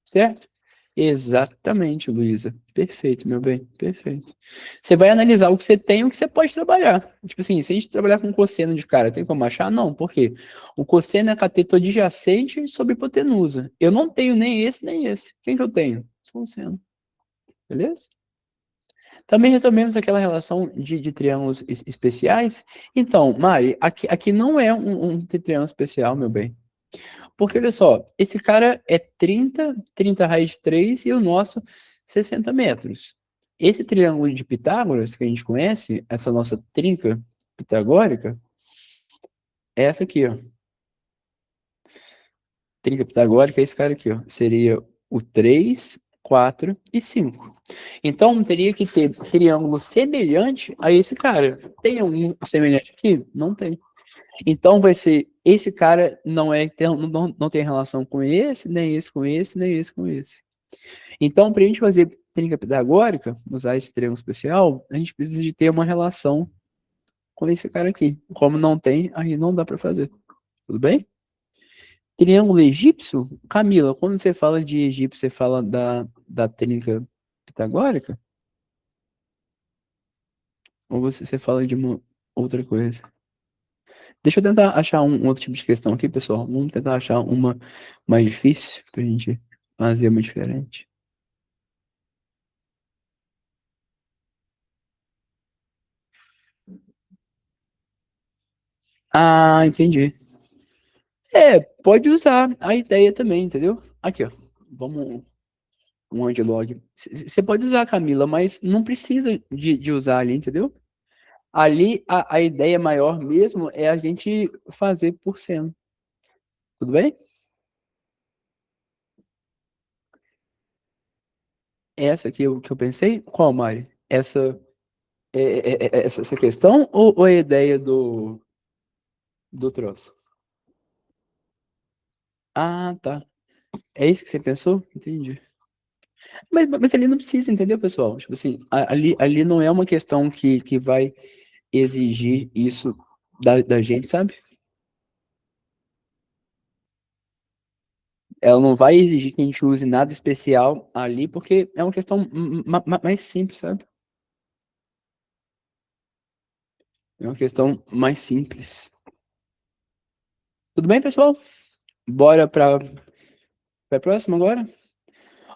Certo? Exatamente, Luísa. Perfeito, meu bem. Perfeito. Você vai analisar o que você tem e o que você pode trabalhar. Tipo assim, se a gente trabalhar com cosseno de cara, tem como achar? Não, por quê? O cosseno é cateto adjacente sobre hipotenusa. Eu não tenho nem esse, nem esse. Quem que eu tenho? Só o seno. Beleza? Também resolvemos aquela relação de triângulos especiais. Então, Mari, aqui não é um triângulo especial, meu bem. Porque, olha só, esse cara é 30 raiz de 3 e o nosso 60 metros. Esse triângulo de Pitágoras que a gente conhece, essa nossa trinca pitagórica, é essa aqui, ó. trinca pitagórica é esse cara aqui, ó. Seria o 3, 4 e 5. Então, teria que ter triângulo semelhante a esse cara. Tem um semelhante aqui? Não tem. Então, vai ser, esse cara não tem relação com esse, nem esse com esse, nem esse com esse. Então, para a gente fazer trinca pitagórica, usar esse triângulo especial, a gente precisa de ter uma relação com esse cara aqui. Como não tem, aí não dá para fazer. Tudo bem? Triângulo egípcio, Camila, quando você fala de egípcio, você fala da trinca pitagórica? Ou você fala de uma outra coisa? Deixa eu tentar achar um outro tipo de questão aqui, pessoal. Vamos tentar achar uma mais difícil pra gente fazer uma diferente. Ah, entendi. É, pode usar a ideia também, entendeu? Aqui, ó. Vamos um log. Você pode usar, Camila, mas não precisa de usar ali, entendeu? Ali a ideia maior mesmo é a gente fazer por cento. Tudo bem? Essa aqui que eu pensei? Qual, Mari? Essa questão ou a ideia do troço? Ah, tá. É isso que você pensou? Entendi. Mas ali não precisa, entendeu, pessoal? Tipo assim, ali não é uma questão que vai exigir isso da gente, sabe? Ela não vai exigir que a gente use nada especial ali, porque é uma questão mais simples, sabe? É uma questão mais simples. Tudo bem, pessoal? Bora para a próxima agora?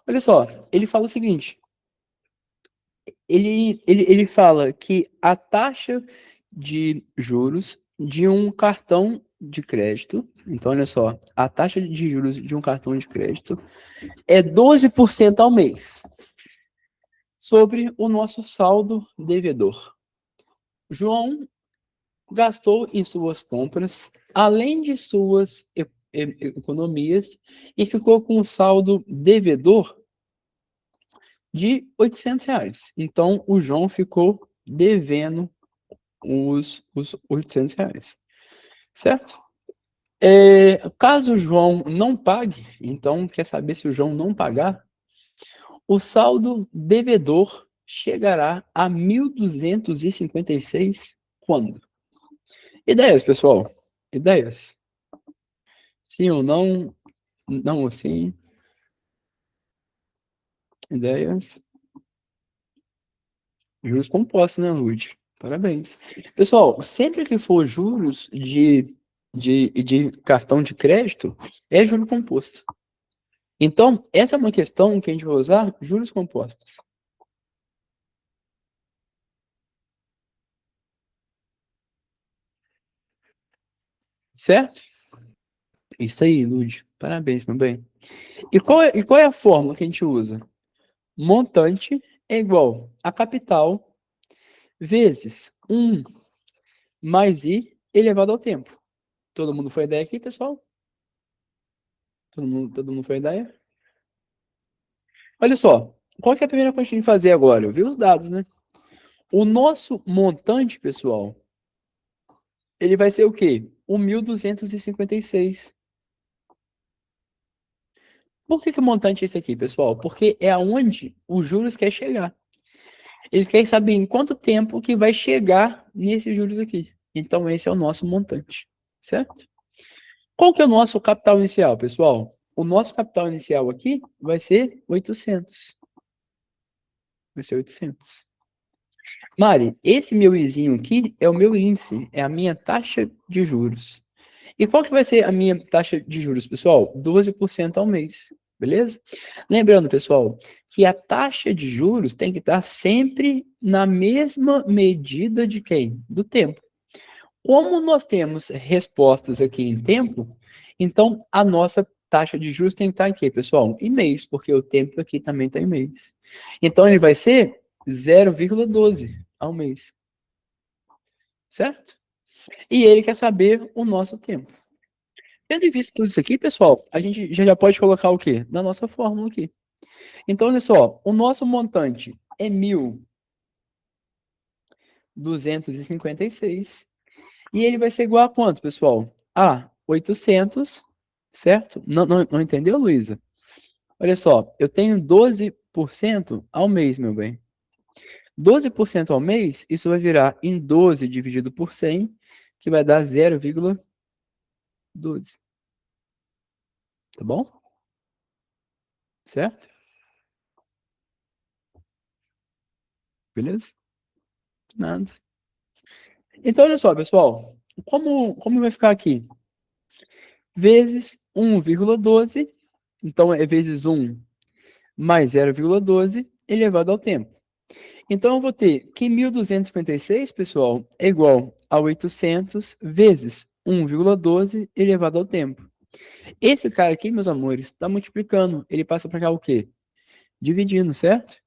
Olha só, ele fala o seguinte: ele fala que a taxa de juros de um cartão de crédito, então olha só, a taxa de juros de um cartão de crédito é 12% ao mês sobre o nosso saldo devedor. João gastou em suas compras, além de suas economias, e ficou com um saldo devedor de R$ 800. Então, o João ficou devendo os R$ 800, certo? Caso o João não pague, então quer saber se o João não pagar, o saldo devedor chegará a 1.256 quando? Ideias, pessoal. Ideias. Sim ou não? Não ou sim? Ideias. Juros compostos, né, Lud? Parabéns. Pessoal, sempre que for juros de cartão de crédito, é juro composto. Então, essa é uma questão que a gente vai usar juros compostos. Certo? Isso aí, Lud. Parabéns, meu bem. E qual é a fórmula que a gente usa? Montante é igual a capital vezes 1 mais i elevado ao tempo. Todo mundo foi ideia aqui, pessoal? Todo mundo foi ideia? Olha só, qual que é a primeira coisa que a gente tem que fazer agora? Eu vi os dados, né? O nosso montante, pessoal, ele vai ser o quê? 1.256. Por que o montante é esse aqui, pessoal? Porque é aonde os juros quer chegar. Ele quer saber em quanto tempo que vai chegar nesses juros aqui. Então, esse é o nosso montante, certo? Qual que é o nosso capital inicial, pessoal? O nosso capital inicial aqui vai ser 800. Vai ser 800. Mari, esse meu izinho aqui é o meu índice, é a minha taxa de juros. E qual que vai ser a minha taxa de juros, pessoal? 12% ao mês, beleza? Lembrando, pessoal, que a taxa de juros tem que estar sempre na mesma medida de quem? Do tempo. Como nós temos respostas aqui em tempo, então a nossa taxa de juros tem que estar aqui, pessoal, em mês, porque o tempo aqui também está em mês. Então ele vai ser 0,12 ao mês, certo? E ele quer saber o nosso tempo. Tendo em vista tudo isso aqui, pessoal, a gente já pode colocar o quê? Na nossa fórmula aqui. Então, olha só, o nosso montante é 1.256. E ele vai ser igual a quanto, pessoal? A 800, certo? Não entendeu, Luísa? Olha só, eu tenho 12% ao mês, meu bem. 12% ao mês, isso vai virar em 12 dividido por 100, que vai dar 0,12. Tá bom? Certo? Beleza? Nada. Então, olha só, pessoal. Como vai ficar aqui? Vezes 1,12. Então, é vezes 1 mais 0,12 elevado ao tempo. Então, eu vou ter que 1.256, pessoal, é igual a 800 vezes 1,12 elevado ao tempo. Esse cara aqui, meus amores, está multiplicando. Ele passa para cá o quê? Dividindo, certo?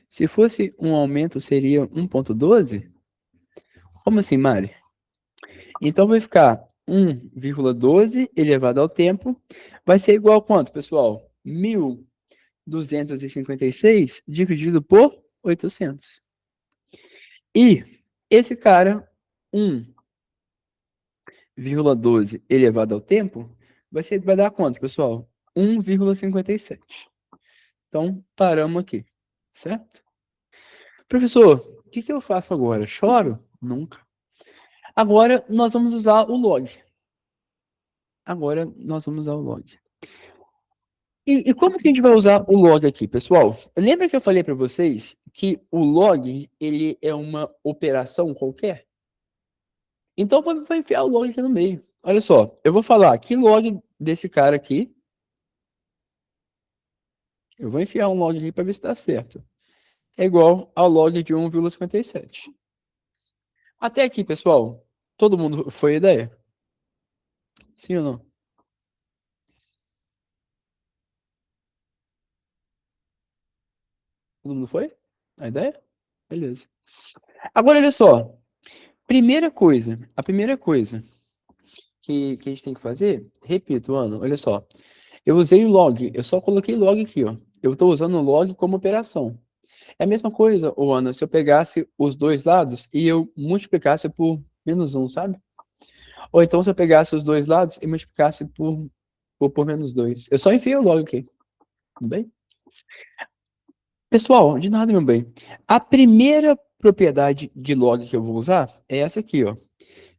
Se fosse um aumento, seria 1,12? Como assim, Mari? Então, vai ficar 1,12 elevado ao tempo. Vai ser igual a quanto, pessoal? 1.256 dividido por 800. E esse cara, 1,12 elevado ao tempo, vai dar quanto, pessoal? 1,57. Então, paramos aqui, certo? Professor, o que eu faço agora? Choro? Nunca. Agora, nós vamos usar o log. Agora, nós vamos usar o log. E como que a gente vai usar o log aqui, pessoal? Lembra que eu falei para vocês que o log, ele é uma operação qualquer? Então, vou enfiar o log aqui no meio. Olha só, eu vou falar que log desse cara aqui. Eu vou enfiar um log aqui para ver se está certo. É igual ao log de 1,57. Até aqui, pessoal, todo mundo foi a ideia? Sim ou não? Todo mundo foi? A ideia? Beleza. Agora, olha só. A primeira coisa que a gente tem que fazer, repito, Ana, olha só. Eu usei o log, eu só coloquei log aqui, ó. Eu estou usando o log como operação. É a mesma coisa, ô Ana, se eu pegasse os dois lados e eu multiplicasse por -1, sabe? Ou então se eu pegasse os dois lados e multiplicasse por -2. Eu só enfiei o log aqui, tudo bem? Pessoal, de nada, meu bem. A primeira propriedade de log que eu vou usar é essa aqui, ó.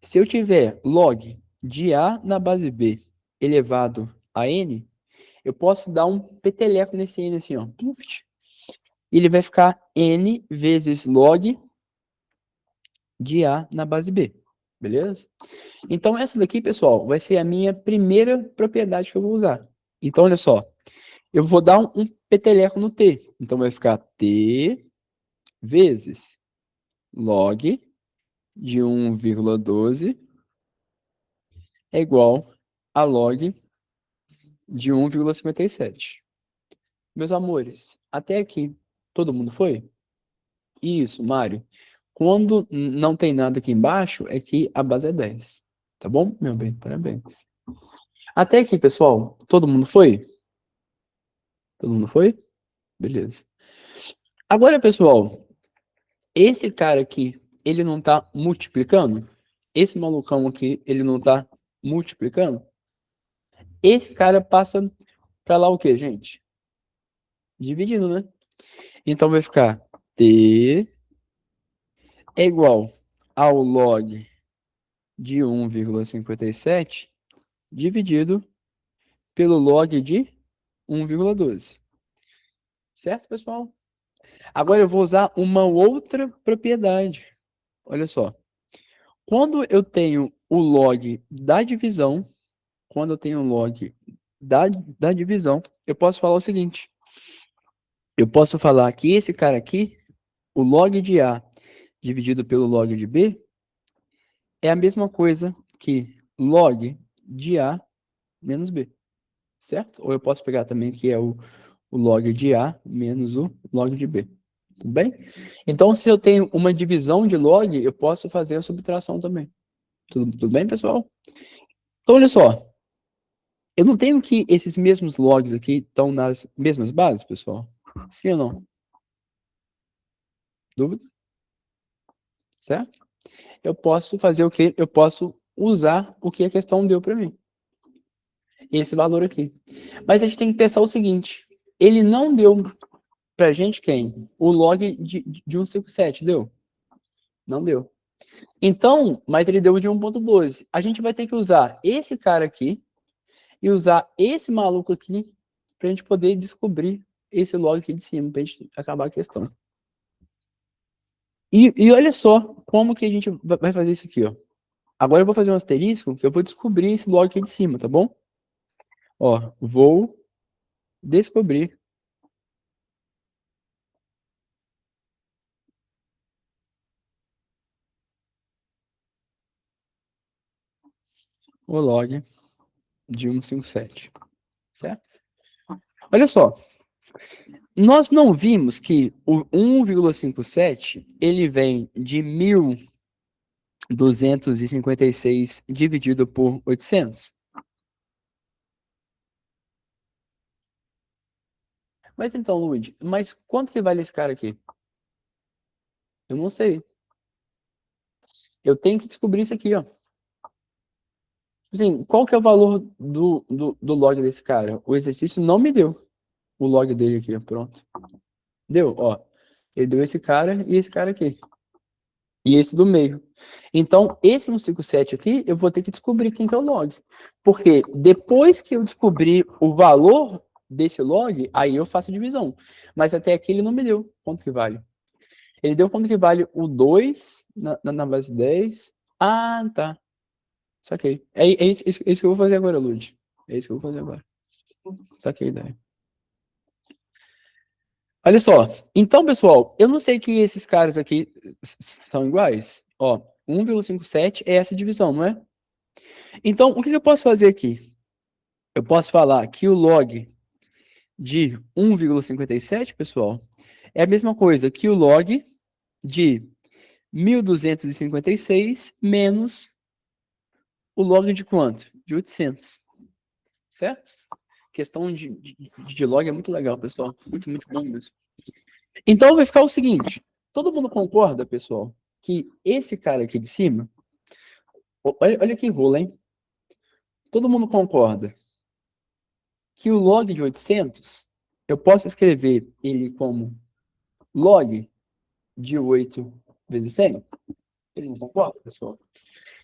Se eu tiver log de A na base B elevado a N, eu posso dar um peteleco nesse N assim, ó. Ele vai ficar N vezes log de A na base B. Beleza? Então, essa daqui, pessoal, vai ser a minha primeira propriedade que eu vou usar. Então, olha só. Eu vou dar um peteleco no T. Então, vai ficar T vezes log de 1,12 é igual a log de 1,57. Meus amores, até aqui, todo mundo foi? Isso, Mário. Quando não tem nada aqui embaixo, é que a base é 10. Tá bom, meu bem? Parabéns. Até aqui, pessoal, todo mundo foi? Todo mundo foi? Beleza. Agora, pessoal, esse cara aqui, ele não tá multiplicando? Esse malucão aqui, ele não tá multiplicando? Esse cara passa pra lá o quê, gente? Dividindo, né? Então vai ficar T é igual ao log de 1,57 dividido pelo log de 1,12. Certo, pessoal? Agora eu vou usar uma outra propriedade. Olha só. Quando eu tenho o log da divisão, quando eu tenho o log da divisão, eu posso falar o seguinte. Eu posso falar que esse cara aqui, o log de A dividido pelo log de B, é a mesma coisa que log de A menos B, certo? Ou eu posso pegar também que é o log de A menos o log de B, tudo bem? Então, se eu tenho uma divisão de log, eu posso fazer a subtração também, Tudo bem, pessoal? Então, olha só. Eu não tenho que esses mesmos logs aqui estão nas mesmas bases, pessoal? Sim ou não? Dúvida? Certo? Eu posso fazer o quê? Eu posso usar o que a questão deu para mim. Esse valor aqui. Mas a gente tem que pensar o seguinte. Ele não deu pra gente quem? O log de 157, deu? Não deu. Então, mas ele deu de 1.12. A gente vai ter que usar esse cara aqui e usar esse maluco aqui pra gente poder descobrir esse log aqui de cima, pra gente acabar a questão. E olha só como que a gente vai fazer isso aqui, ó. Agora eu vou fazer um asterisco que eu vou descobrir esse log aqui de cima, tá bom? Ó, vou descobrir o log de 157, certo? Olha só, nós não vimos que o 1,57 ele vem de 1.256 dividido por 800. Mas então, Lud, mas quanto que vale esse cara aqui? Eu não sei. Eu tenho que descobrir isso aqui, ó. Assim, qual que é o valor do log desse cara? O exercício não me deu o log dele aqui, ó. Pronto. Deu, ó. Ele deu esse cara e esse cara aqui. E esse do meio. Então, esse 157 aqui, eu vou ter que descobrir quem que é o log. Porque depois que eu descobrir o valor desse log, aí eu faço a divisão. Mas até aqui ele não me deu quanto que vale. Ele deu quanto que vale o 2 na base 10. Ah, tá. Saquei. É isso que eu vou fazer agora, Lud. É isso que eu vou fazer agora. Saquei a ideia. Olha só. Então, pessoal, eu não sei que esses caras aqui são iguais. Ó, 1,57 é essa divisão, não é? Então, o que eu posso fazer aqui? Eu posso falar que o log de 1,57, pessoal, é a mesma coisa que o log de 1.256 menos o log de quanto? De 800. Certo? Questão de log é muito legal, pessoal. Muito, muito bom mesmo. Então vai ficar o seguinte: todo mundo concorda, pessoal, que esse cara aqui de cima, olha que rola, hein? Todo mundo concorda que o log de 800, eu posso escrever ele como log de 8 vezes 100? Ele não concorda, pessoal?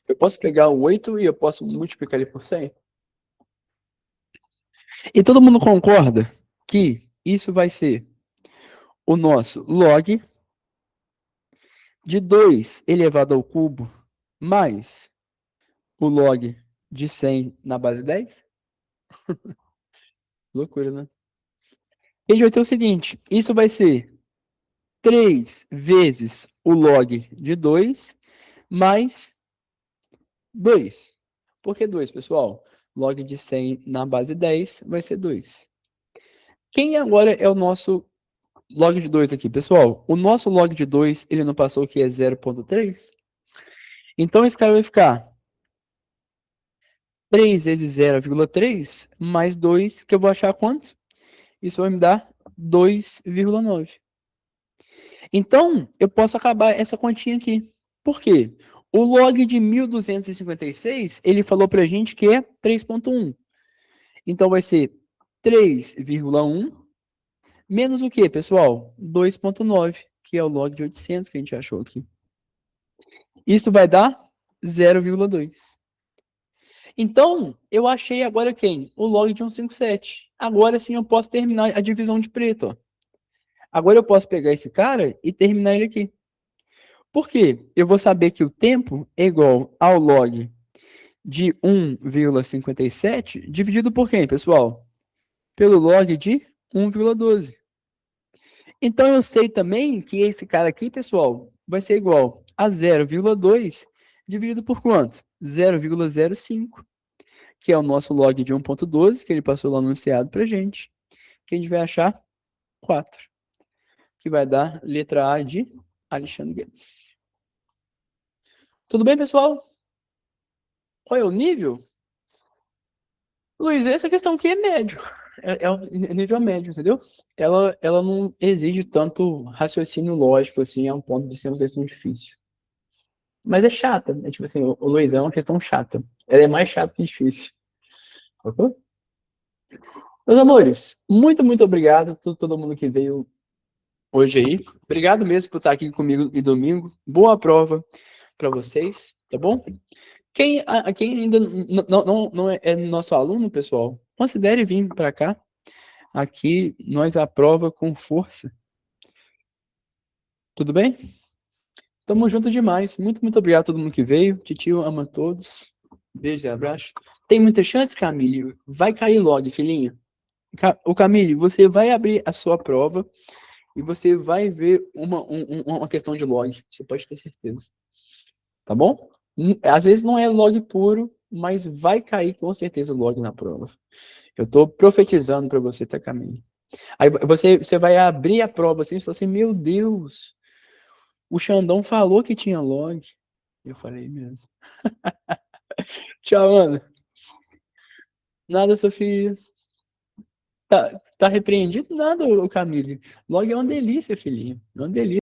Eu posso pegar o 8 e eu posso multiplicar ele por 100? E todo mundo concorda que isso vai ser o nosso log de 2 elevado ao cubo mais o log de 100 na base 10? Loucura, né? E a gente vai ter o seguinte, isso vai ser 3 vezes o log de 2 mais 2. Por que 2, pessoal? Log de 100 na base 10 vai ser 2. Quem agora é o nosso log de 2 aqui, pessoal? O nosso log de 2, ele não passou o que é 0,3? Então esse cara vai ficar 3 vezes 0,3 mais 2, que eu vou achar quanto? Isso vai me dar 2,9. Então, eu posso acabar essa continha aqui. Por quê? O log de 1.256, ele falou pra gente que é 3,1. Então, vai ser 3,1 menos o quê, pessoal? 2,9, que é o log de 800 que a gente achou aqui. Isso vai dar 0,2. Então, eu achei agora quem? O log de 157. Agora sim eu posso terminar a divisão de preto. Ó. Agora eu posso pegar esse cara e terminar ele aqui. Por quê? Eu vou saber que o tempo é igual ao log de 1,57 dividido por quem, pessoal? Pelo log de 1,12. Então eu sei também que esse cara aqui, pessoal, vai ser igual a 0,2 dividido por quanto? 0,05, que é o nosso log de 1,12, que ele passou lá no enunciado pra gente, que a gente vai achar 4, que vai dar letra A de Alexandre Guedes. Tudo bem, pessoal? Qual é o nível? Luiz, essa questão aqui é médio. É o nível médio, entendeu? Ela não exige tanto raciocínio lógico, assim, a um ponto de ser uma questão difícil. Mas é chata. É tipo assim, o Luiz é uma questão chata. Ela é mais chata que difícil. Ok? Meus amores, muito obrigado a todo mundo que veio hoje aí. Obrigado mesmo por estar aqui comigo e domingo. Boa prova para vocês, tá bom? Quem ainda não é nosso aluno, pessoal, considere vir para cá. Aqui nós aprova com força. Tudo bem? Tamo junto demais. Muito obrigado a todo mundo que veio. Titio ama todos. Beijo e abraço. Tem muita chance, Camille? Vai cair logo, filhinha. O Camille, você vai abrir a sua prova e você vai ver uma questão de log. Você pode ter certeza. Tá bom? Às vezes não é log puro, mas vai cair com certeza log na prova. Eu tô profetizando para você, tá, Camille? Aí você vai abrir a prova assim e falar assim, meu Deus, o Xandão falou que tinha log. Eu falei mesmo. Tchau, Ana. Nada, Sofia. Tá repreendido? Nada, o Camille. Log é uma delícia, filhinho. É uma delícia.